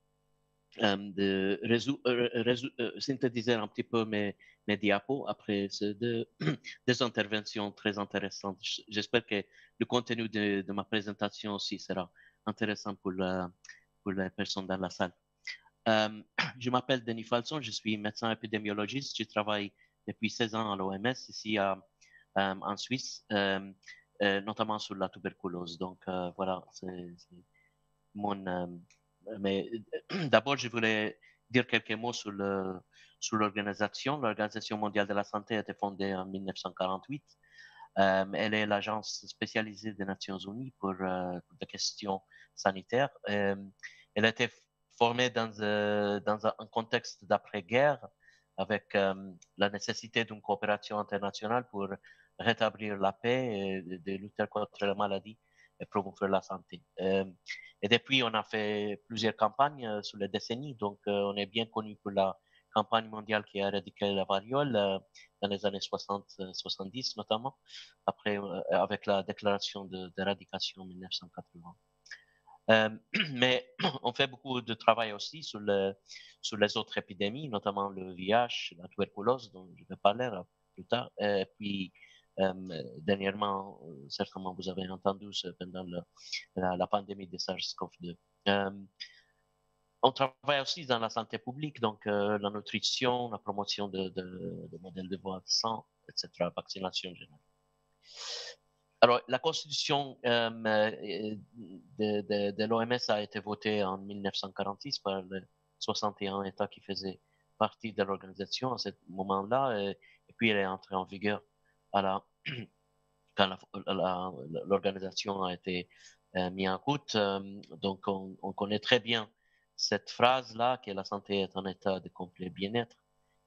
Speaker 4: synthétiser un petit peu mes diapos après ces deux interventions très intéressantes. J'espère que le contenu de ma présentation aussi sera intéressant pour les personnes dans la salle. Je m'appelle Denis Falzon, je suis médecin épidémiologiste. Je travaille depuis 16 ans à l'OMS ici en Suisse, notamment sur la tuberculose. Donc voilà, c'est mon... mais d'abord, je voulais dire quelques mots sur l'organisation. L'Organisation mondiale de la santé a été fondée en 1948. Elle est l'agence spécialisée des Nations Unies pour des questions sanitaires. Elle a été formée dans un contexte d'après-guerre avec la nécessité d'une coopération internationale pour rétablir la paix, et de lutter contre la maladie et promouvoir la santé. Et depuis, on a fait plusieurs campagnes sur les décennies. Donc, on est bien connu pour la campagne mondiale qui a éradiqué la variole dans les années 60-70 notamment, après avec la déclaration d'éradication en 1980. Mais on fait beaucoup de travail aussi sur les autres épidémies, notamment le VIH, la tuberculose, dont je vais parler plus tard. Et puis, dernièrement, certainement vous avez entendu pendant la pandémie de SARS-CoV-2. On travaille aussi dans la santé publique, donc la nutrition, la promotion de modèles de voie de sang, etc., vaccination générale. Alors, la constitution de l'OMS a été votée en 1946 par les 61 États qui faisaient partie de l'organisation à ce moment-là, et puis elle est entrée en vigueur quand l'organisation a été mise en route. Donc, on connaît très bien cette phrase-là, que la santé est un état de complet bien-être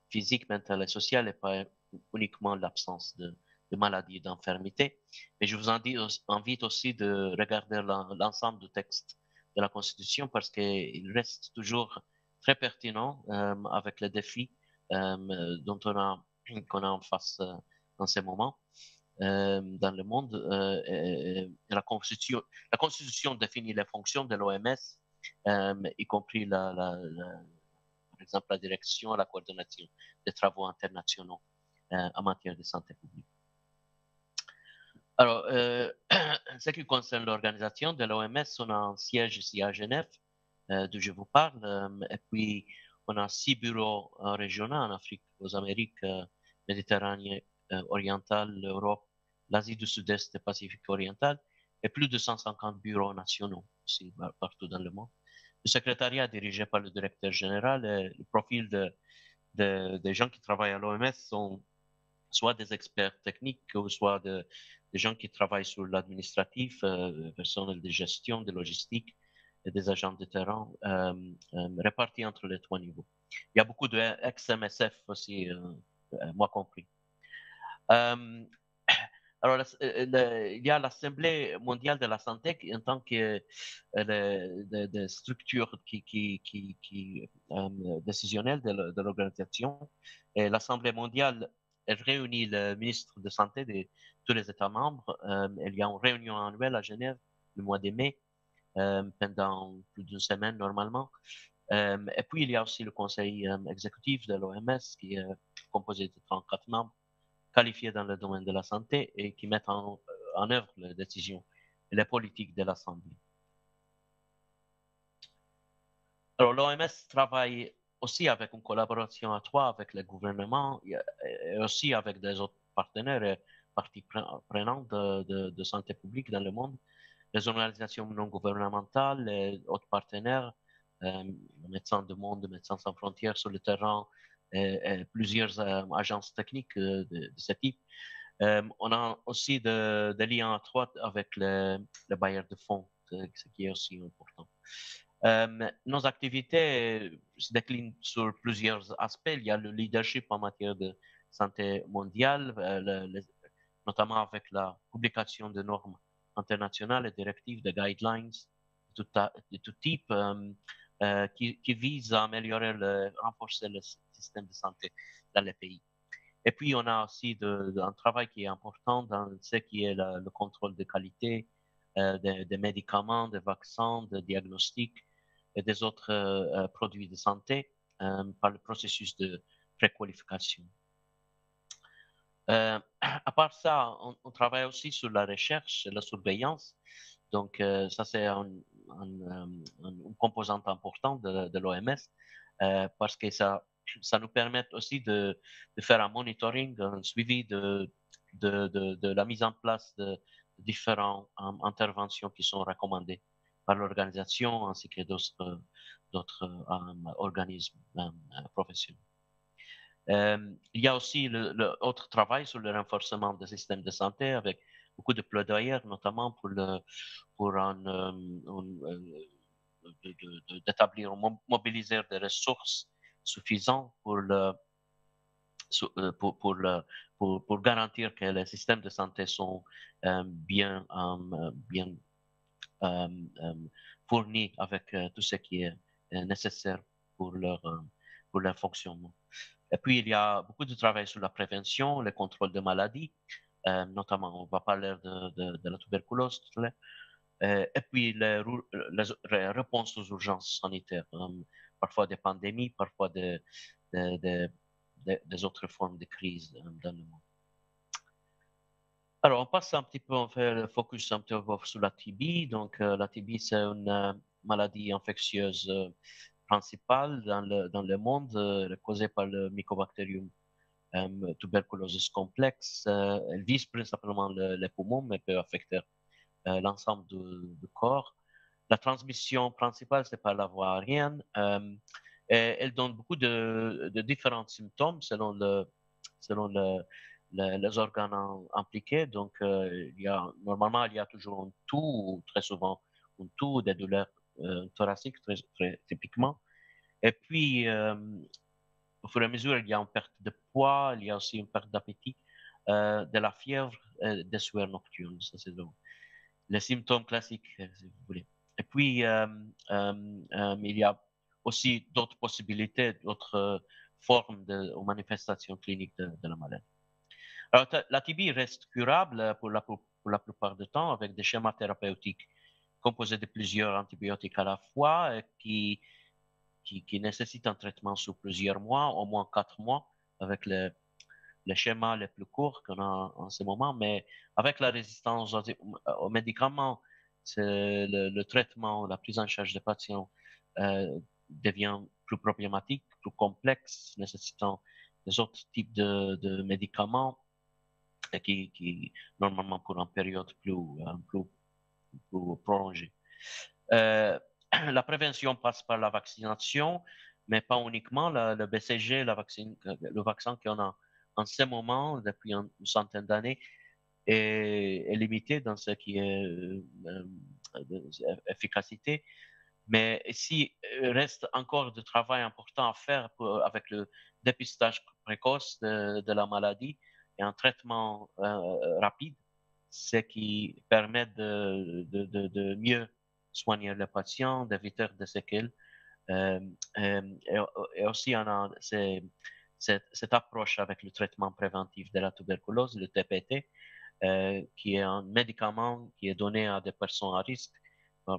Speaker 4: physique, mental et social, et pas uniquement l'absence de maladies et d'infirmités. Mais je vous invite aussi de regarder l'ensemble du texte de la Constitution parce qu'il reste toujours très pertinent avec les défis qu'on a en face en ce moment dans le monde. La Constitution définit les fonctions de l'OMS, y compris par exemple la direction et la coordination des travaux internationaux en matière de santé publique. Alors, ce qui concerne l'organisation de l'OMS, on a un siège ici à Genève, d'où je vous parle, et puis on a 6 bureaux régionaux en Afrique, aux Amériques, Méditerranée orientale, l'Europe, l'Asie du Sud-Est et Pacifique oriental, et plus de 150 bureaux nationaux aussi partout dans le monde. Le secrétariat dirigé par le directeur général, le profil des gens qui travaillent à l'OMS sont soit des experts techniques ou soit des gens qui travaillent sur l'administratif, personnel de gestion, de logistique et des agents de terrain répartis entre les 3 niveaux. Il y a beaucoup de ex-MSF aussi, moi compris. Alors, il y a l'Assemblée mondiale de la santé en tant que de structure décisionnelle de l'organisation. Et l'Assemblée mondiale, elle réunit le ministre de Santé de tous les États membres. Il y a une réunion annuelle à Genève le mois de mai, pendant plus d'une semaine normalement. Et puis, il y a aussi le conseil exécutif de l'OMS qui est composé de 34 membres qualifiés dans le domaine de la santé et qui mettent en œuvre les décisions et les politiques de l'Assemblée. Alors, l'OMS travaille aussi avec une collaboration étroite avec le gouvernement et aussi avec des autres partenaires et parties prenantes de santé publique dans le monde, les organisations non gouvernementales, les autres partenaires, Médecins du Monde, Médecins sans frontières sur le terrain, et plusieurs agences techniques de ce type. On a aussi des liens étroits avec les bailleurs de fonds, ce qui est aussi important. Nos activités se déclinent sur plusieurs aspects. Il y a le leadership en matière de santé mondiale, notamment avec la publication de normes internationales et directives, de guidelines de tout type qui visent à améliorer, renforcer le système de santé dans les pays. Et puis, on a aussi un travail qui est important dans ce qui est le contrôle de qualité des médicaments, des vaccins, des diagnostics et des autres produits de santé par le processus de préqualification. À part ça, on travaille aussi sur la recherche et la surveillance. Donc, ça, c'est une composante importante de l'OMS parce que ça nous permet aussi de faire un monitoring, un suivi de la mise en place de différentes interventions qui sont recommandées par l'organisation ainsi que d'autres organismes professionnels. Il y a aussi l'autre travail sur le renforcement des systèmes de santé avec beaucoup de plaidoyer, notamment pour d'établir, mobiliser des ressources suffisantes pour garantir que les systèmes de santé sont bien fournis avec tout ce qui est nécessaire pour leur fonctionnement. Et puis, il y a beaucoup de travail sur la prévention, le contrôle des maladies, notamment, on va parler de la tuberculose, et puis les réponses aux urgences sanitaires, parfois des pandémies, parfois des autres formes de crise dans le monde. Alors, on passe un petit peu, on fait le focus un petit peu sur la TB. Donc, la TB, c'est une maladie infectieuse principale dans le monde, causée par le Mycobacterium tuberculosis complexe. Elle vise principalement les poumons, mais peut affecter l'ensemble du corps. La transmission principale, c'est par la voie aérienne. Et elle donne beaucoup de différents symptômes selon les organes impliqués. Donc, normalement, il y a toujours un toux, très souvent un toux, des douleurs thoraciques, très typiquement. Et puis, au fur et à mesure, il y a une perte de poids, il y a aussi une perte d'appétit, de la fièvre, des sueurs nocturnes. Ça, c'est les symptômes classiques, si vous voulez. Et puis, il y a aussi d'autres possibilités, d'autres formes ou manifestations cliniques de la maladie. Alors, la TB reste curable pour la plupart du temps avec des schémas thérapeutiques composés de plusieurs antibiotiques à la fois qui nécessitent un traitement sur plusieurs mois, au moins 4 mois, avec les schémas les plus courts qu'on a en ce moment, mais avec la résistance aux médicaments, le traitement, la prise en charge des patients devient plus problématique, plus complexe, nécessitant des autres types de médicaments qui normalement pour une période plus prolongée. La prévention passe par la vaccination, mais pas uniquement. Le BCG, le vaccin qu'on a en ce moment, depuis une centaine d'années, est limité dans ce qui est efficacité. Mais ici, il reste encore du travail important à faire avec le dépistage précoce de la maladie et un traitement rapide, ce qui permet de mieux soigner les patients, d'éviter des séquelles. Et aussi, on a cette approche avec le traitement préventif de la tuberculose, le TPT, qui est un médicament qui est donné à des personnes à risque,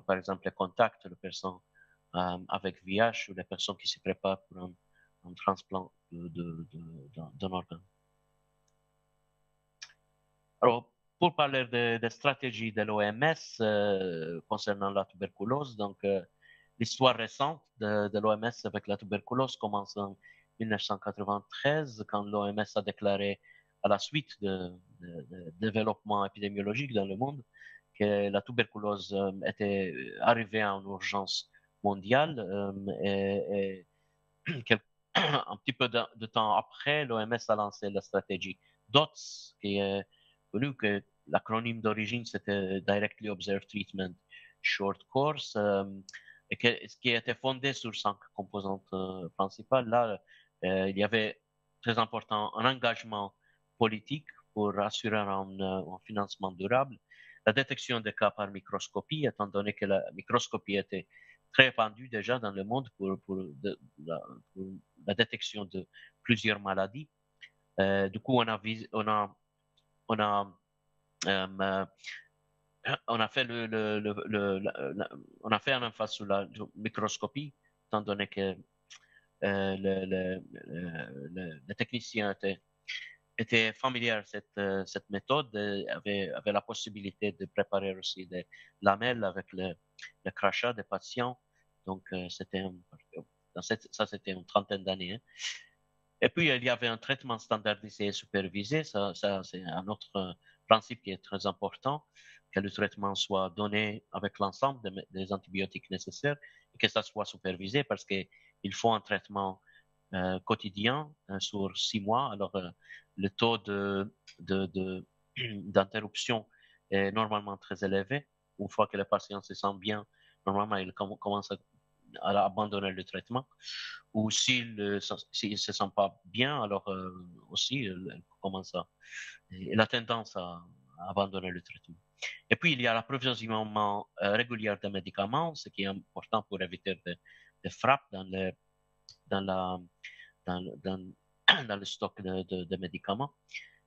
Speaker 4: par exemple les contacts de personnes avec VIH ou les personnes qui se préparent pour un transplant d'un organe. Alors, pour parler des stratégies de l'OMS concernant la tuberculose, donc l'histoire récente de l'OMS avec la tuberculose commence en 1993, quand l'OMS a déclaré, à la suite de développement épidémiologique dans le monde, que la tuberculose était arrivée en urgence mondiale et un petit peu de temps après, l'OMS a lancé la stratégie DOTS, qui est connu que l'acronyme d'origine c'était Directly Observed Treatment Short Course, et qui était fondé sur 5 composantes principales. Là, il y avait très important un engagement politique pour assurer un financement durable, la détection des cas par microscopie, étant donné que la microscopie était très répandue déjà dans le monde pour la détection de plusieurs maladies. Du coup, on a fait on a fait un emphase sur la microscopie, étant donné que les techniciens étaient familiers à cette méthode, avaient la possibilité de préparer aussi des lamelles avec le crachat des patients. Donc, c'était une trentaine d'années. Hein. Et puis, il y avait un traitement standardisé et supervisé. Ça c'est un autre principe qui est très important, que le traitement soit donné avec l'ensemble des antibiotiques nécessaires et que ça soit supervisé parce qu'il faut un traitement quotidien sur 6 mois. Alors, le taux d'interruption est normalement très élevé. Une fois que le patient se sent bien, normalement, il commence à abandonner le traitement. Ou s'il ne se sent pas bien, alors aussi, il a tendance à abandonner le traitement. Et puis, il y a l'approvisionnement régulier des médicaments, ce qui est important pour éviter des frappes dans le stock de médicaments.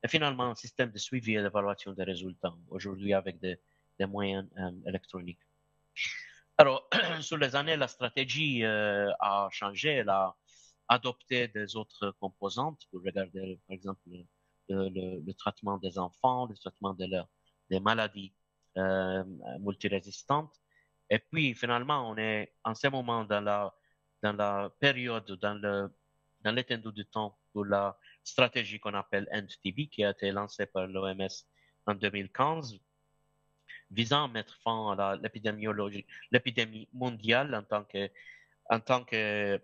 Speaker 4: Et finalement, un système de suivi et d'évaluation des résultats, aujourd'hui avec des moyens électroniques. Alors, sur les années, la stratégie a changé, elle a adopté des autres composantes pour regarder, par exemple, le traitement des enfants, le traitement des maladies multirésistantes. Et puis, finalement, on est en ce moment dans la période, dans l'étendue du temps pour la stratégie qu'on appelle EndTB, qui a été lancée par l'OMS en 2015, visant à mettre fin à l'épidémie mondiale en tant que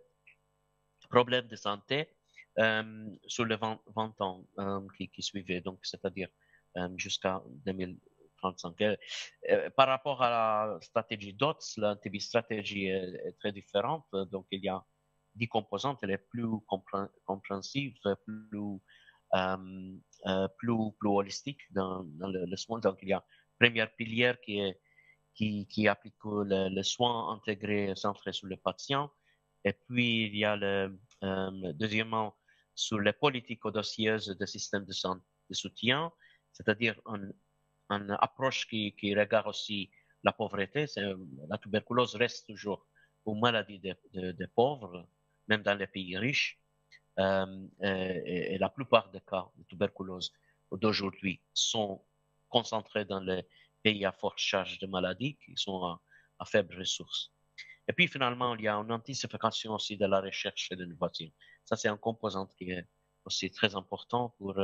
Speaker 4: problème de santé sur les 20 ans qui suivaient, donc c'est-à-dire jusqu'à 2035. Par rapport à la stratégie DOTS, la TB stratégie est très différente, donc il y a 10 composantes, elle est plus compréhensive, plus holistique dans le soin. Donc il y a première pilière qui applique le soin intégré centré sur le patient. Et puis, il y a deuxièmement, sur les politiques audacieuses des systèmes de soutien, c'est-à-dire une approche qui regarde aussi la pauvreté. La tuberculose reste toujours une maladie des pauvres, même dans les pays riches. Et la plupart des cas de tuberculose d'aujourd'hui sont concentrés dans les pays à forte charge de maladies qui sont à faibles ressources. Et puis finalement, il y a une anticipation aussi de la recherche et de l'innovation. Ça, c'est un composant qui est aussi très important pour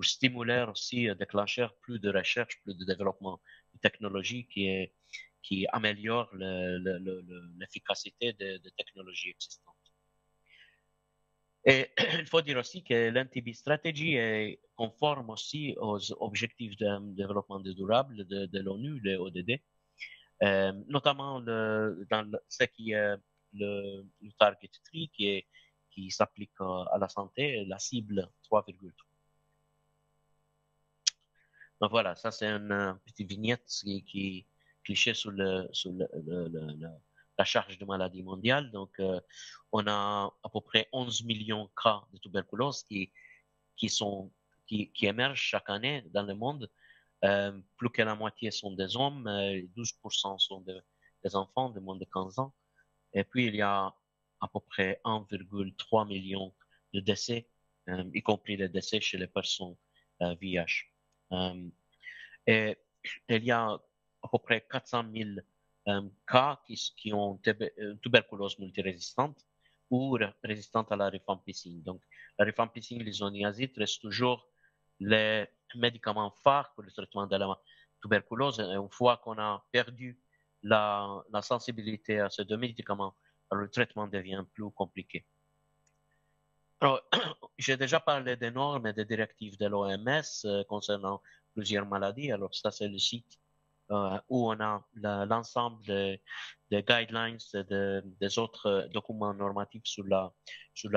Speaker 4: stimuler aussi, déclencher plus de recherche, plus de développement de technologies qui améliorent l'efficacité des technologies existantes. Et il faut dire aussi que l'NTB Strategy est conforme aussi aux objectifs de développement durable de l'ONU, les ODD, notamment ce qui est le Target 3 qui s'applique à la santé, la cible 3,3. Donc voilà, ça c'est une petite vignette qui cliché sur la charge de maladie mondiale. Donc on a à peu près 11 millions de cas de tuberculose qui émergent chaque année dans le monde. Plus que la moitié sont des hommes, 12% sont des enfants de moins de 15 ans. Et puis, il y a à peu près 1,3 million de décès, y compris les décès chez les personnes VIH. Et il y a à peu près 400 000 cas qui ont tuberculose multirésistante ou résistante à la rifampicine. Donc, la rifampicine, l'isoniazide, reste toujours les médicaments phares pour le traitement de la tuberculose. Et une fois qu'on a perdu la sensibilité à ces deux médicaments, alors le traitement devient plus compliqué. Alors, j'ai déjà parlé des normes et des directives de l'OMS concernant plusieurs maladies. Alors, ça, c'est le site où on a l'ensemble des guidelines et des autres documents normatifs sur la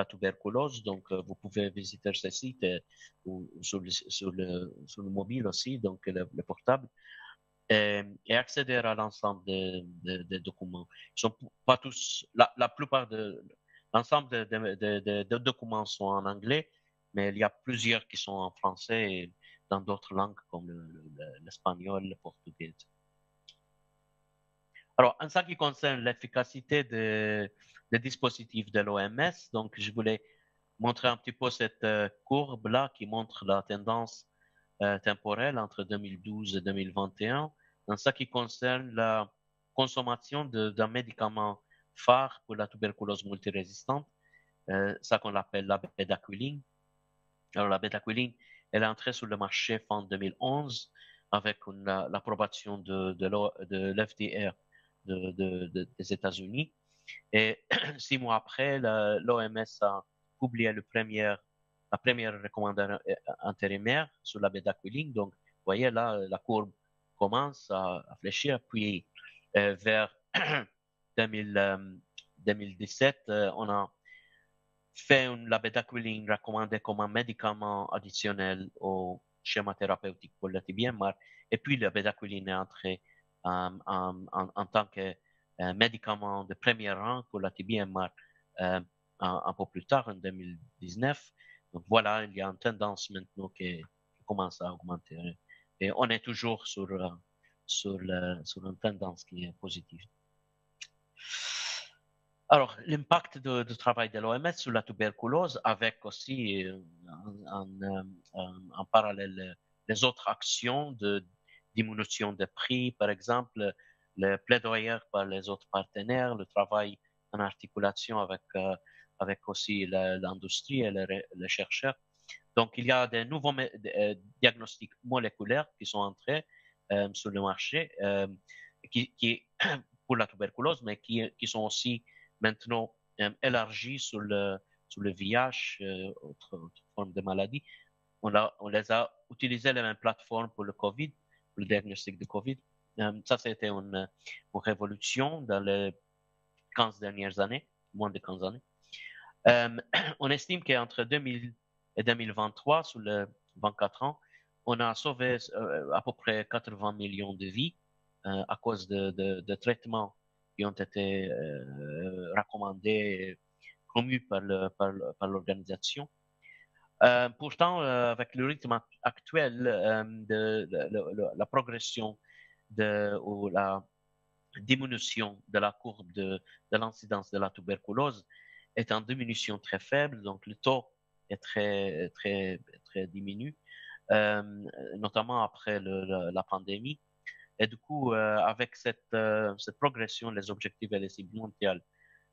Speaker 4: tuberculose. Donc, vous pouvez visiter ce site ou sur le mobile aussi, donc le portable, et accéder à l'ensemble des documents. Ils sont pas tous, la plupart l'ensemble des documents sont en anglais, mais il y a plusieurs qui sont en français et dans d'autres langues comme l'espagnol, le portugais. Alors, en ce qui concerne l'efficacité des dispositifs de l'OMS, donc je voulais montrer un petit peu cette courbe-là qui montre la tendance temporelle entre 2012 et 2021 en ce qui concerne la consommation d'un médicament phare pour la tuberculose multirésistante, ça qu'on appelle la bédaquiline. Alors, la bédaquiline, elle est entrée sur le marché fin 2011 avec l'approbation de l'FDA des États-Unis. Et 6 mois après, l'OMS a publié la première recommandation intérimaire sur la bédaquiline. Donc, vous voyez là, la courbe commence à fléchir. Puis, vers 2017, on a fait la bédaquiline recommandée comme un médicament additionnel au schéma thérapeutique pour le TBMR. Et puis, la bédaquiline est entrée en tant que médicament de premier rang pour la TBMR un peu plus tard, en 2019. Donc voilà, il y a une tendance maintenant qui commence à augmenter. Et on est toujours sur une tendance qui est positive. Alors, l'impact du travail de l'OMS sur la tuberculose, avec aussi en parallèle les autres actions de diminution des prix, par exemple, le plaidoyer par les autres partenaires, le travail en articulation avec aussi l'industrie et les chercheurs. Donc, il y a des nouveaux diagnostics moléculaires qui sont entrés sur le marché pour la tuberculose, mais qui sont aussi maintenant élargis sur le VIH, autre forme de maladie. On les a utilisés les mêmes plateformes pour le COVID, pour le diagnostic de COVID. Ça, c'était une révolution dans les 15 dernières années, moins de 15 années. On estime qu'entre 2000 et 2023, sur les 24 ans, on a sauvé à peu près 80 millions de vies à cause de traitements qui ont été recommandés, promus par l'organisation. Pourtant, avec le rythme actuel de la progression ou la diminution de la courbe de l'incidence de la tuberculose est en diminution très faible, donc le taux est très, très, très diminué, notamment après la pandémie. Et du coup, avec cette progression, les objectifs et les cibles mondiales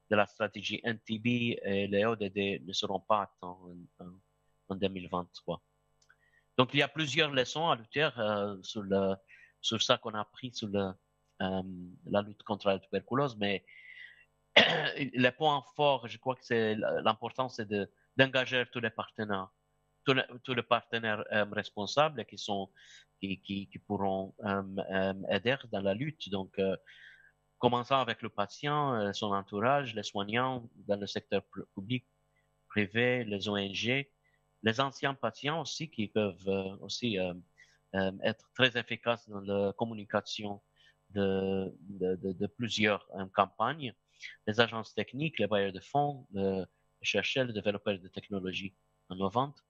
Speaker 4: de la stratégie NTB et les ODD ne seront pas atteints en 2023. Donc, il y a plusieurs leçons à lutter sur ça qu'on a appris sur la lutte contre la tuberculose, mais les points forts, je crois que c'est l'important, c'est de d'engager tous les partenaires, tous les partenaires responsables qui pourront aider dans la lutte. Donc, commençant avec le patient, son entourage, les soignants dans le secteur public, privé, les ONG, les anciens patients aussi qui peuvent aussi être très efficaces dans la communication de plusieurs campagnes, les agences techniques, les bailleurs de fonds, les chercheurs, les développeurs de technologies innovantes.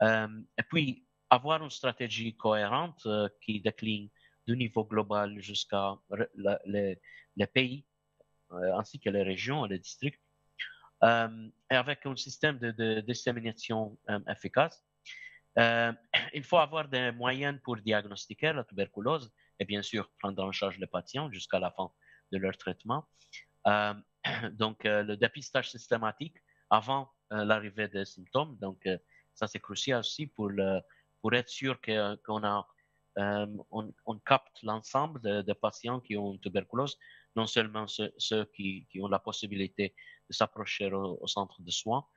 Speaker 4: Et puis, avoir une stratégie cohérente qui décline du niveau global jusqu'à les pays, ainsi que les régions et les districts, et avec un système de dissémination efficace. Il faut avoir des moyens pour diagnostiquer la tuberculose et bien sûr prendre en charge les patients jusqu'à la fin de leur traitement. Donc, le dépistage systématique avant l'arrivée des symptômes. Donc, ça, c'est crucial aussi pour être sûr qu'on on capte l'ensemble des patients qui ont une tuberculose, non seulement ceux qui ont la possibilité de s'approcher au centre de soins,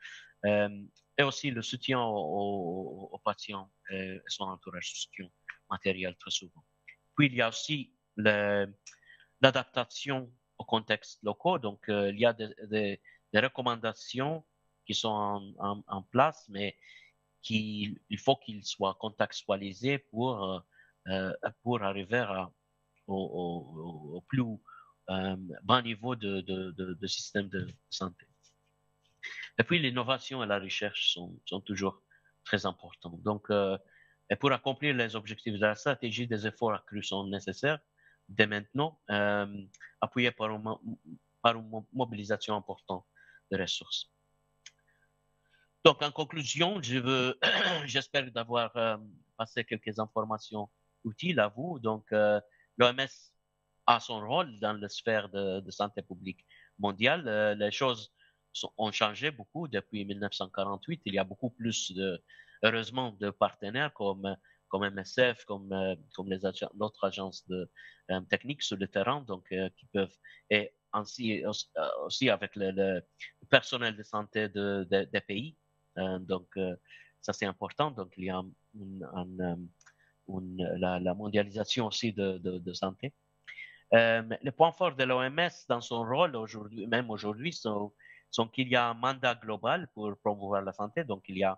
Speaker 4: et aussi le soutien aux patients et son entourage, soutien matériel très souvent. Puis, il y a aussi l'adaptation aux contextes locaux. Donc, il y a des recommandations qui sont en place, mais il faut qu'ils soient contextualisés pour arriver au plus bas niveau de système de santé. Et puis, l'innovation et la recherche sont toujours très importants. Donc, et pour accomplir les objectifs de la stratégie, des efforts accrus sont nécessaires dès maintenant, appuyés par une mobilisation importante de ressources. Donc, en conclusion, j'espère d'avoir passé quelques informations utiles à vous. Donc, l'OMS a son rôle dans la sphère de santé publique mondiale. Les choses ont changé beaucoup depuis 1948. Il y a beaucoup plus, heureusement, de partenaires comme MSF, comme d'autres agences techniques sur le terrain, donc qui peuvent, et aussi avec le personnel de santé des pays. Donc, ça c'est important. Donc, il y a la mondialisation aussi de santé. Les points forts de l'OMS dans son rôle aujourd'hui, même aujourd'hui, sont qu'il y a un mandat global pour promouvoir la santé. Donc, il y a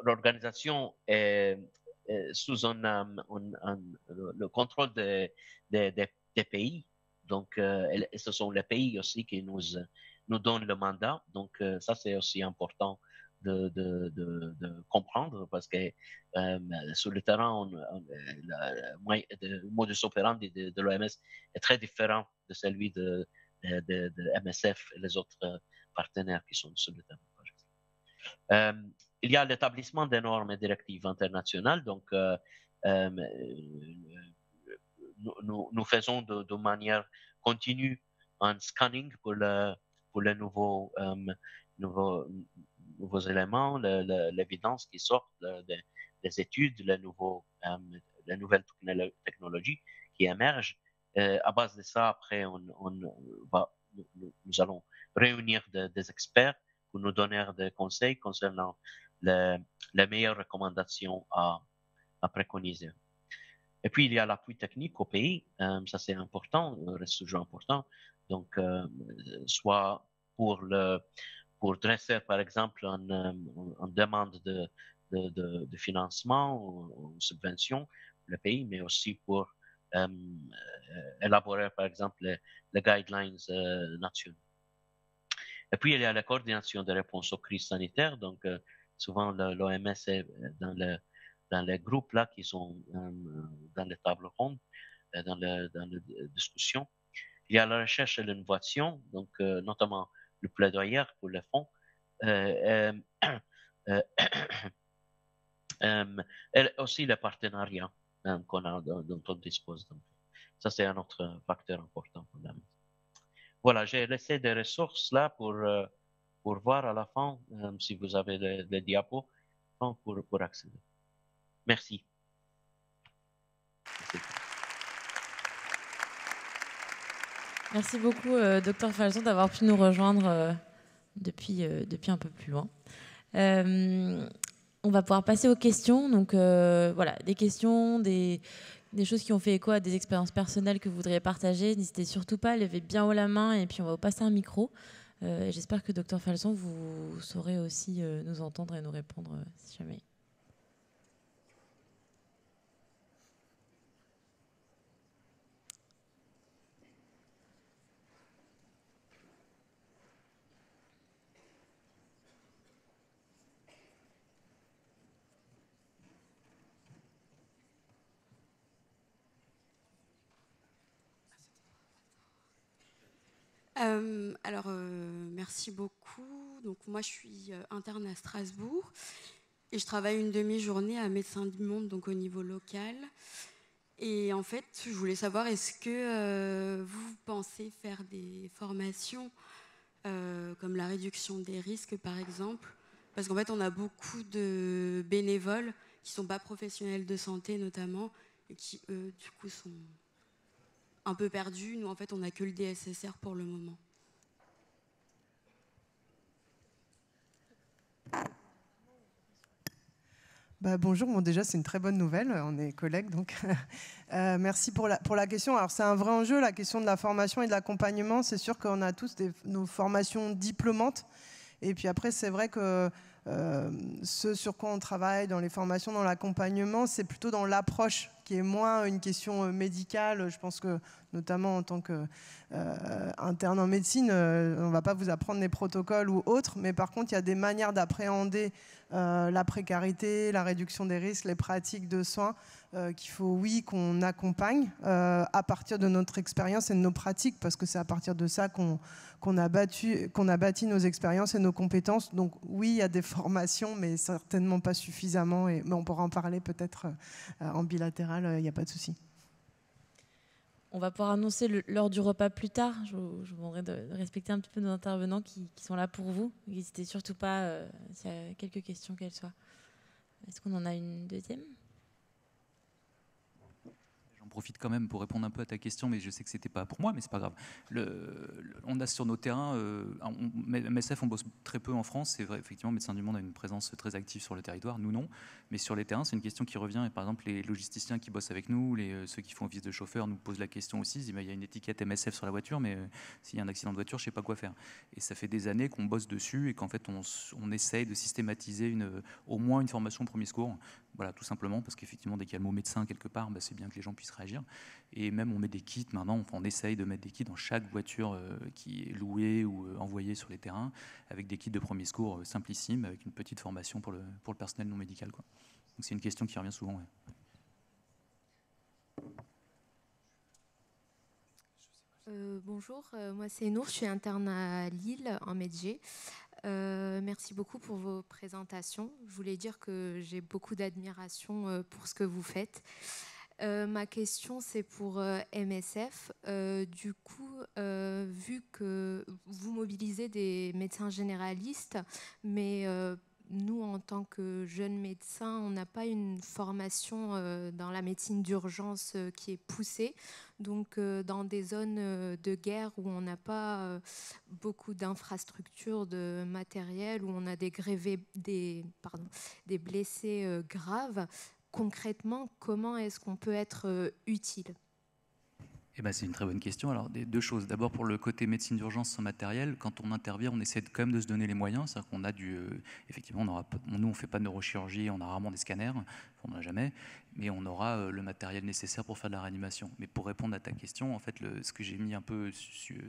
Speaker 4: l'organisation est sous le contrôle des pays. Donc, ce sont les pays aussi qui nous donnent le mandat. Donc, ça, c'est aussi important de comprendre parce que sur le terrain, le modus operandi de l'OMS est très différent de celui de MSF et les autres partenaires qui sont sur le terrain. Il y a l'établissement des normes et directives internationales. Donc, nous faisons de manière continue un scanning pour les nouveaux éléments, l'évidence qui sort des études, les nouvelles technologies qui émergent. À base de ça, après, nous allons réunir des experts pour nous donner des conseils concernant les meilleures recommandations à préconiser. Et puis, il y a l'appui technique au pays. Ça, c'est important, reste toujours important. Donc, soit pour dresser, par exemple, une demande de financement ou subvention pour le pays, mais aussi pour élaborer, par exemple, les guidelines nationaux. Et puis, il y a la coordination des réponses aux crises sanitaires. Donc, souvent, l'OMS est dans les groupes là qui sont dans les tables rondes, dans les discussions. Il y a la recherche et l'innovation, donc notamment le plaidoyer pour les fonds, et aussi les partenariats dont on dispose. Donc, ça, c'est un autre facteur important pour la mise. Voilà, j'ai laissé des ressources là pour voir à la fin, si vous avez les diapos, pour accéder. Merci.
Speaker 1: Merci beaucoup, Dr Falson, d'avoir pu nous rejoindre depuis un peu plus loin. On va pouvoir passer aux questions. Donc voilà, des questions, des choses qui ont fait écho à des expériences personnelles que vous voudriez partager. N'hésitez surtout pas, levez bien haut la main et puis on va vous passer un micro. J'espère que Dr Falson, vous saurez aussi nous entendre et nous répondre si jamais.
Speaker 5: Merci beaucoup. Donc, moi, je suis interne à Strasbourg et je travaille une demi-journée à Médecins du Monde, donc au niveau local. Et en fait, je voulais savoir, est-ce que vous pensez faire des formations comme la réduction des risques, par exemple? Parce qu'en fait, on a beaucoup de bénévoles qui ne sont pas professionnels de santé, notamment, et qui, eux, du coup, sont un peu perdus. Nous, en fait, on n'a que le DSSR pour le moment.
Speaker 2: Bonjour, bon, déjà c'est une très bonne nouvelle, on est collègues donc merci pour la question. Alors c'est un vrai enjeu, la question de la formation et de l'accompagnement. C'est sûr qu'on a tous nos formations diplômantes et puis après c'est vrai que ce sur quoi on travaille dans les formations, dans l'accompagnement, c'est plutôt dans l'approche qui est moins une question médicale. Je pense que notamment en tant qu'interne en médecine, on ne va pas vous apprendre des protocoles ou autres, mais par contre il y a des manières d'appréhender la précarité, la réduction des risques, les pratiques de soins qu'il faut, oui, qu'on accompagne à partir de notre expérience et de nos pratiques, parce que c'est à partir de ça qu'on a bâti nos expériences et nos compétences. Donc oui, il y a des formations, mais certainement pas suffisamment, mais on pourra en parler peut-être en bilatéral, il n'y a pas de souci.
Speaker 1: On va pouvoir annoncer l'heure du repas plus tard. Je vous demanderai de respecter un petit peu nos intervenants qui sont là pour vous. N'hésitez surtout pas s'il y a quelques questions qu'elles soient. Est-ce qu'on en a une deuxième ?
Speaker 3: J'en profite quand même pour répondre un peu à ta question, mais je sais que c'était pas pour moi, mais c'est pas grave. On a sur nos terrains, MSF, on bosse très peu en France. C'est vrai, effectivement, Médecins du Monde a une présence très active sur le territoire. Nous, non. Mais sur les terrains, c'est une question qui revient. Et par exemple, les logisticiens qui bossent avec nous, ceux qui font office de chauffeur, nous posent la question aussi. Ils disent, il y a une étiquette MSF sur la voiture, mais s'il y a un accident de voiture, je sais pas quoi faire. Et ça fait des années qu'on bosse dessus et qu'en fait, on essaye de systématiser au moins une formation au premier secours. Voilà, tout simplement, parce qu'effectivement, dès qu'il y a le mot médecin quelque part, c'est bien que les gens puissent réagir. Et même, on met des kits maintenant, on essaye de mettre des kits dans chaque voiture qui est louée ou envoyée sur les terrains, avec des kits de premier secours simplissimes, avec une petite formation pour le personnel non médical, quoi. Donc c'est une question qui revient souvent.
Speaker 6: Ouais. Bonjour, moi c'est Nour, je suis interne à Lille, en MedG. Merci beaucoup pour vos présentations. Je voulais dire que j'ai beaucoup d'admiration pour ce que vous faites. Ma question, c'est pour MSF. Du coup, vu que vous mobilisez des médecins généralistes, mais nous, en tant que jeunes médecins, on n'a pas une formation dans la médecine d'urgence qui est poussée. Donc, dans des zones de guerre où on n'a pas beaucoup d'infrastructures, de matériel, où on a des blessés graves, concrètement, comment est-ce qu'on peut être utile ?
Speaker 3: C'est une très bonne question. Alors, deux choses. D'abord, pour le côté médecine d'urgence sans matériel, quand on intervient, on essaie quand même de se donner les moyens. C'est-à-dire qu'on a effectivement, nous, on ne fait pas de neurochirurgie, on a rarement des scanners, on n'en a jamais, mais on aura le matériel nécessaire pour faire de la réanimation. Mais pour répondre à ta question, en fait, ce que j'ai mis un peu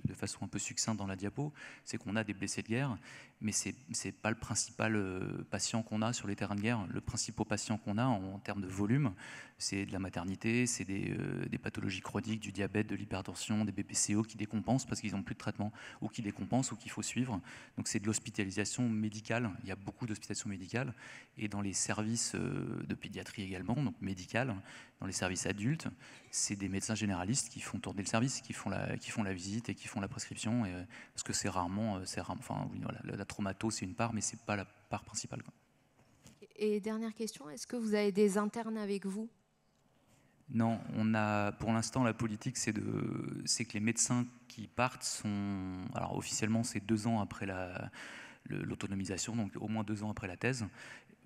Speaker 3: de façon un peu succincte dans la diapo, c'est qu'on a des blessés de guerre, mais c'est pas le principal patient qu'on a sur les terrains de guerre. Le principal patient qu'on a en termes de volume, c'est de la maternité, c'est des pathologies chroniques, du diabète, de l'hypertension, des BPCO qui décompensent parce qu'ils n'ont plus de traitement, ou qui décompensent, ou qu'il faut suivre. Donc c'est de l'hospitalisation médicale. Il y a beaucoup d'hospitalisation médicale. Et dans les services de pédiatrie également, donc médicale, dans les services adultes, c'est des médecins généralistes qui font tourner le service, qui font la visite et qui font la prescription. Parce que c'est rarement, la traumato, c'est une part, mais c'est pas la part principale, quoi.
Speaker 6: Et dernière question, est-ce que vous avez des internes avec vous ?
Speaker 3: Non, pour l'instant, la politique, c'est que les médecins qui partent sont... Alors officiellement, c'est 2 ans après l'autonomisation, donc au moins 2 ans après la thèse.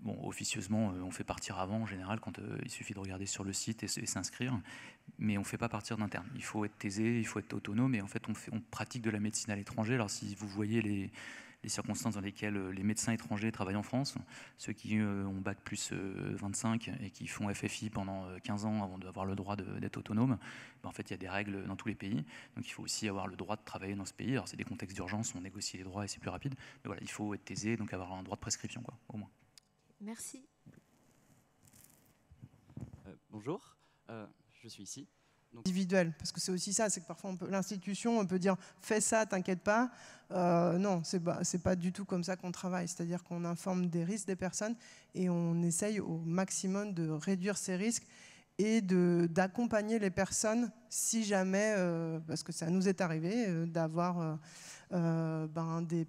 Speaker 3: Bon, officieusement, on fait partir avant, en général, quand il suffit de regarder sur le site et s'inscrire. Mais on ne fait pas partir d'interne. Il faut être thésé, il faut être autonome. Et en fait, on pratique de la médecine à l'étranger. Alors, si vous voyez les circonstances dans lesquelles les médecins étrangers travaillent en France, ceux qui ont bac plus 25 et qui font FFI pendant 15 ans avant d'avoir le droit d'être autonome, en fait, il y a des règles dans tous les pays. Donc, il faut aussi avoir le droit de travailler dans ce pays. Alors, c'est des contextes d'urgence, on négocie les droits et c'est plus rapide. Mais voilà, il faut être thésé, donc avoir un droit de prescription, quoi, au moins.
Speaker 6: Merci.
Speaker 7: Bonjour, je suis ici. Donc...
Speaker 2: Individuel, parce que c'est aussi ça, c'est que parfois l'institution, on peut dire fais ça, t'inquiète pas. Non, c'est pas du tout comme ça qu'on travaille. C'est-à-dire qu'on informe des risques des personnes et on essaye au maximum de réduire ces risques et d'accompagner les personnes si jamais, parce que ça nous est arrivé d'avoir des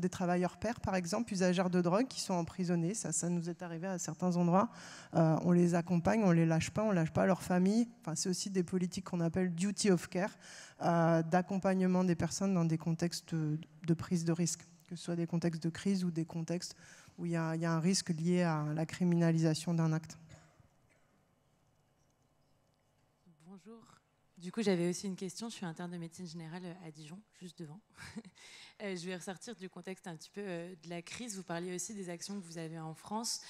Speaker 2: travailleurs pairs, par exemple, usagers de drogue qui sont emprisonnés. Ça nous est arrivé à certains endroits. On les accompagne, on les lâche pas, on lâche pas leur famille. Enfin, c'est aussi des politiques qu'on appelle duty of care, d'accompagnement des personnes dans des contextes de prise de risque, que ce soit des contextes de crise ou des contextes où il y a un risque lié à la criminalisation d'un acte.
Speaker 1: Bonjour. Du coup, j'avais aussi une question. Je suis interne de médecine générale à Dijon, juste devant. Je vais ressortir du contexte un petit peu de la crise. Vous parliez aussi des actions que vous avez en France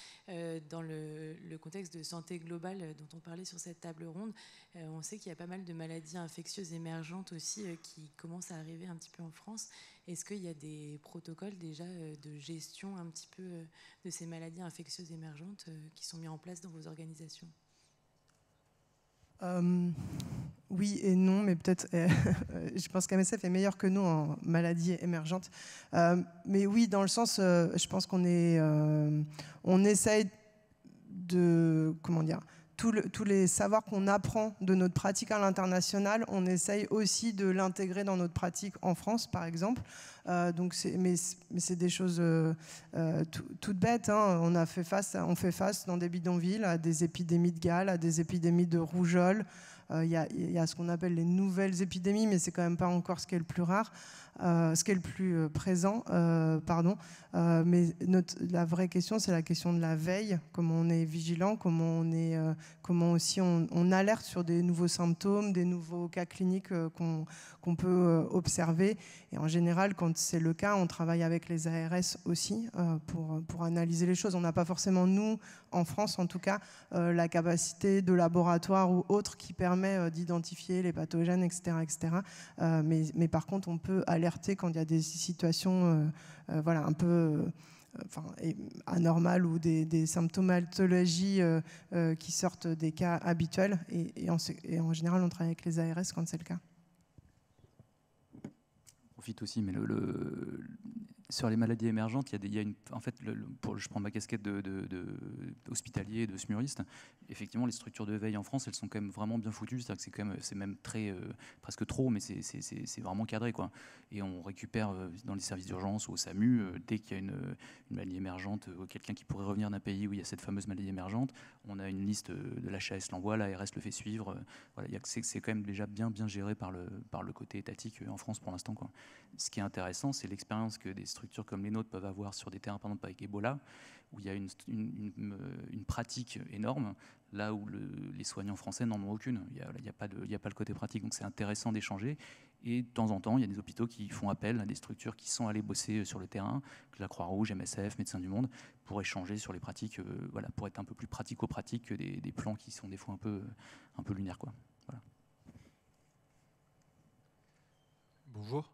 Speaker 1: dans le contexte de santé globale dont on parlait sur cette table ronde. On sait qu'il y a pas mal de maladies infectieuses émergentes aussi qui commencent à arriver un petit peu en France. Est-ce qu'il y a des protocoles déjà de gestion un petit peu de ces maladies infectieuses émergentes qui sont mis en place dans vos organisations ?
Speaker 2: Oui et non, mais peut-être, je pense qu'MSF est meilleur que nous en maladies émergentes. Mais oui, dans le sens, je pense qu'on essaye de, comment dire, tous les savoirs qu'on apprend de notre pratique à l'international, on essaye aussi de l'intégrer dans notre pratique en France, par exemple. Mais c'est des choses toutes bêtes. Hein. On fait face dans des bidonvilles à des épidémies de gale, à des épidémies de rougeole. Il y a ce qu'on appelle les nouvelles épidémies, mais c'est quand même pas encore ce qui est le plus rare, ce qui est le plus présent. Mais la vraie question, c'est la question de la veille, comment on est vigilant, comment aussi on alerte sur des nouveaux symptômes, des nouveaux cas cliniques qu'on peut observer. Et en général, quand c'est le cas, on travaille avec les ARS aussi pour analyser les choses. On n'a pas forcément, nous, en France en tout cas, la capacité de laboratoire ou autre qui permet d'identifier les pathogènes, etc. Mais par contre, on peut alerter quand il y a des situations un peu anormales ou des symptomatologies qui sortent des cas habituels. Et en général, on travaille avec les ARS quand c'est le cas.
Speaker 3: Profite aussi, mais sur les maladies émergentes, je prends ma casquette d'hospitalier et de smuriste. Effectivement, les structures de veille en France, elles sont quand même vraiment bien foutues. C'est-à-dire que c'est même très, presque trop, mais c'est vraiment cadré, quoi. Et on récupère dans les services d'urgence ou au SAMU, dès qu'il y a une maladie émergente, quelqu'un qui pourrait revenir d'un pays où il y a cette fameuse maladie émergente, on a une liste de l'HAS l'envoie, l'ARS le fait suivre. C'est quand même déjà bien géré par le côté étatique en France pour l'instant, quoi. Ce qui est intéressant, c'est l'expérience que des structures comme les nôtres peuvent avoir sur des terrains, par exemple avec Ebola, où il y a une pratique énorme, là où les soignants français n'en ont aucune. Il n'y a pas le côté pratique, donc c'est intéressant d'échanger. Et de temps en temps, il y a des hôpitaux qui font appel à des structures qui sont allées bosser sur le terrain, la Croix-Rouge, MSF, Médecins du Monde, pour échanger sur les pratiques, pour être un peu plus pratico-pratique que des plans qui sont des fois un peu lunaires, quoi. Voilà.
Speaker 8: Bonjour,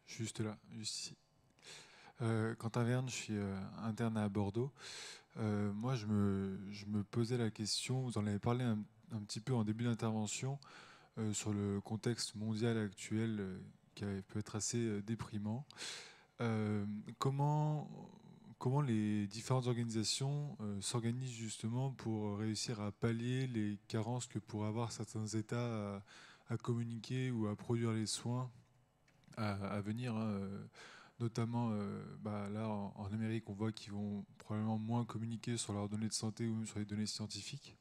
Speaker 8: juste là, juste ici. Quentin Verne, je suis interne à Bordeaux. Moi, je me posais la question, vous en avez parlé un petit peu en début d'intervention, sur le contexte mondial actuel qui peut être assez déprimant. Comment les différentes organisations s'organisent justement pour réussir à pallier les carences que pourraient avoir certains États à communiquer ou à produire les soins à venir, hein, notamment là en Amérique, on voit qu'ils vont probablement moins communiquer sur leurs données de santé ou même sur les données scientifiques.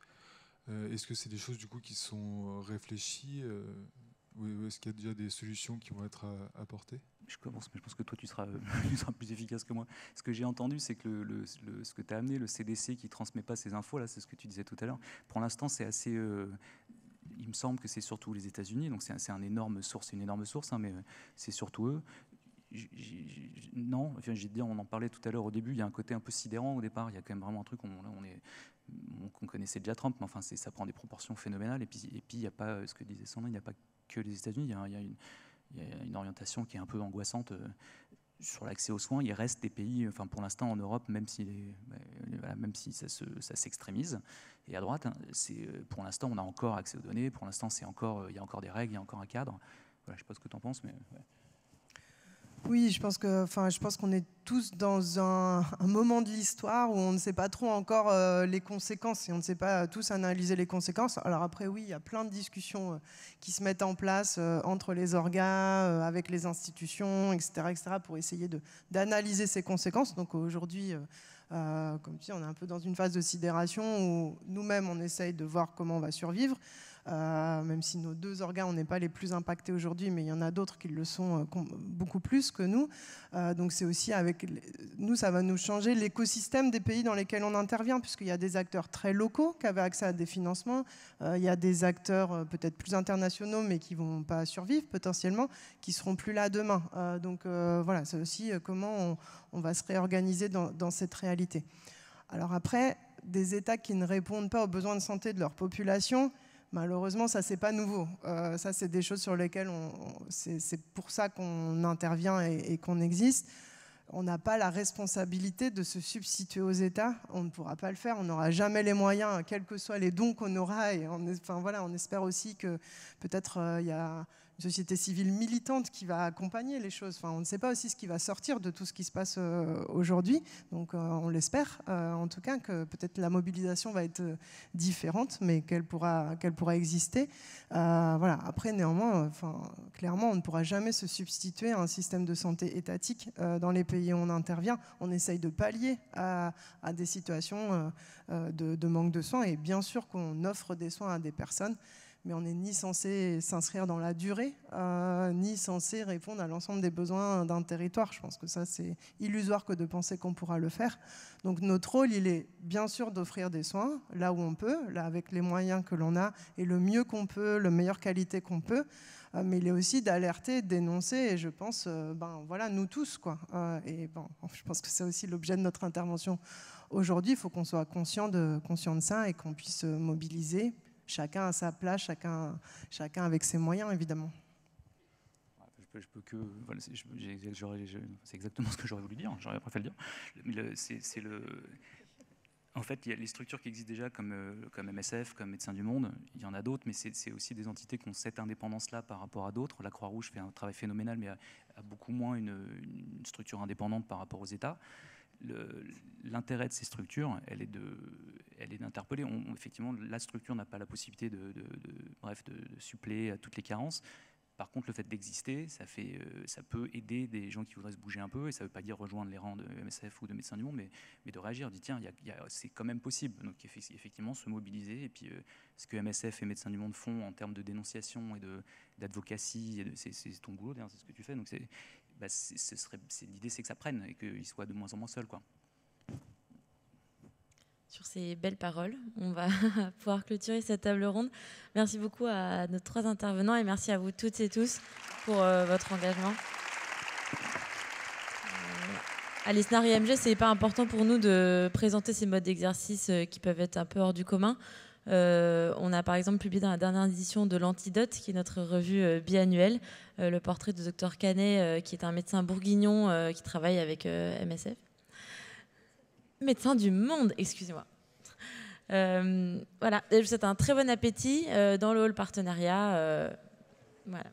Speaker 8: Est-ce que c'est des choses du coup qui sont réfléchies ou est-ce qu'il y a déjà des solutions qui vont être apportées?
Speaker 3: Je commence, mais je pense que toi, tu seras plus efficace que moi. Ce que j'ai entendu, c'est que ce que tu as amené, le CDC qui ne transmet pas ces infos, là, c'est ce que tu disais tout à l'heure. Pour l'instant, c'est assez... il me semble que c'est surtout les États-Unis, donc c'est une énorme source, hein, mais c'est surtout eux. Non, enfin, j'ai dit, on en parlait tout à l'heure au début, il y a un côté un peu sidérant au départ, il y a quand même vraiment un truc, on connaissait déjà Trump, mais enfin, ça prend des proportions phénoménales, et puis il n'y a pas, ce que disait Sandrine, il n'y a pas que les États-Unis, il y a une orientation qui est un peu angoissante sur l'accès aux soins. Il reste des pays, enfin pour l'instant en Europe, même si ça s'extrémise, et à droite, hein, pour l'instant on a encore accès aux données, pour l'instant il y a encore des règles, il y a encore un cadre. Voilà, je ne sais pas ce que tu en penses, mais... Ouais.
Speaker 2: Oui, je pense qu'on est tous dans un moment de l'histoire où on ne sait pas trop encore les conséquences et on ne sait pas tous analyser les conséquences. Alors après, oui, il y a plein de discussions qui se mettent en place entre les organes, avec les institutions, etc., pour essayer d'analyser ces conséquences. Donc aujourd'hui, comme tu dis, on est un peu dans une phase de sidération où nous-mêmes, on essaye de voir comment on va survivre. Même si nos deux organes, on n'est pas les plus impactés aujourd'hui, mais il y en a d'autres qui le sont beaucoup plus que nous. Donc c'est aussi avec nous, ça va nous changer l'écosystème des pays dans lesquels on intervient, puisqu'il y a des acteurs très locaux qui avaient accès à des financements, il y a des acteurs peut-être plus internationaux, mais qui ne vont pas survivre potentiellement, qui ne seront plus là demain. Donc voilà, c'est aussi comment on va se réorganiser dans cette réalité. Alors après, des États qui ne répondent pas aux besoins de santé de leur population, malheureusement, ça, c'est pas nouveau. Ça, c'est des choses sur lesquelles c'est pour ça qu'on intervient et qu'on existe. On n'a pas la responsabilité de se substituer aux États. On ne pourra pas le faire. On n'aura jamais les moyens, quels que soient les dons qu'on aura. Et on espère aussi que peut-être il y a une société civile militante qui va accompagner les choses. Enfin, on ne sait pas aussi ce qui va sortir de tout ce qui se passe aujourd'hui. Donc on l'espère, en tout cas, que peut-être la mobilisation va être différente, mais qu'elle pourra exister. Voilà. Après, néanmoins, clairement, on ne pourra jamais se substituer à un système de santé étatique dans les pays où on intervient. On essaye de pallier à des situations de manque de soins, et bien sûr qu'on offre des soins à des personnes, mais on n'est ni censé s'inscrire dans la durée, ni censé répondre à l'ensemble des besoins d'un territoire. Je pense que ça, c'est illusoire que de penser qu'on pourra le faire. Donc notre rôle, il est bien sûr d'offrir des soins, là où on peut, là avec les moyens que l'on a, et le mieux qu'on peut, la meilleure qualité qu'on peut, mais il est aussi d'alerter, de dénoncer, et je pense, voilà, nous tous, quoi. Je pense que c'est aussi l'objet de notre intervention aujourd'hui. Il faut qu'on soit conscient de ça et qu'on puisse mobiliser, chacun à sa place, chacun avec ses moyens, évidemment.
Speaker 3: Je peux que... Voilà, c'est exactement ce que j'aurais voulu dire, j'aurais préféré le dire. En fait, il y a les structures qui existent déjà, comme MSF, comme Médecins du Monde. Il y en a d'autres, mais c'est aussi des entités qui ont cette indépendance-là par rapport à d'autres. La Croix-Rouge fait un travail phénoménal, mais a beaucoup moins une structure indépendante par rapport aux États. L'intérêt de ces structures, elle est d'interpeller. Effectivement, la structure n'a pas la possibilité de suppléer à toutes les carences. Par contre, le fait d'exister, ça peut aider des gens qui voudraient se bouger un peu, et ça ne veut pas dire rejoindre les rangs de MSF ou de Médecins du Monde, mais de réagir, de dire tiens, c'est quand même possible. Donc effectivement, se mobiliser, et puis ce que MSF et Médecins du Monde font en termes de dénonciation et d'advocacy, c'est ton boulot, c'est ce que tu fais. Donc l'idée, c'est que ça prenne et qu'ils soient de moins en moins seuls, quoi.
Speaker 1: Sur ces belles paroles, on va pouvoir clôturer cette table ronde. Merci beaucoup à nos 3 intervenants et merci à vous toutes et tous pour votre engagement. À l'ISNAR IMG, c'est hyper important pour nous de présenter ces modes d'exercice qui peuvent être un peu hors du commun. On a par exemple publié dans la dernière édition de l'Antidote, qui est notre revue biannuelle, le portrait de Dr Canet, qui est un médecin bourguignon qui travaille avec MSF. Médecins du Monde, excusez-moi. Voilà, je vous souhaite un très bon appétit dans le hall partenariat. Voilà.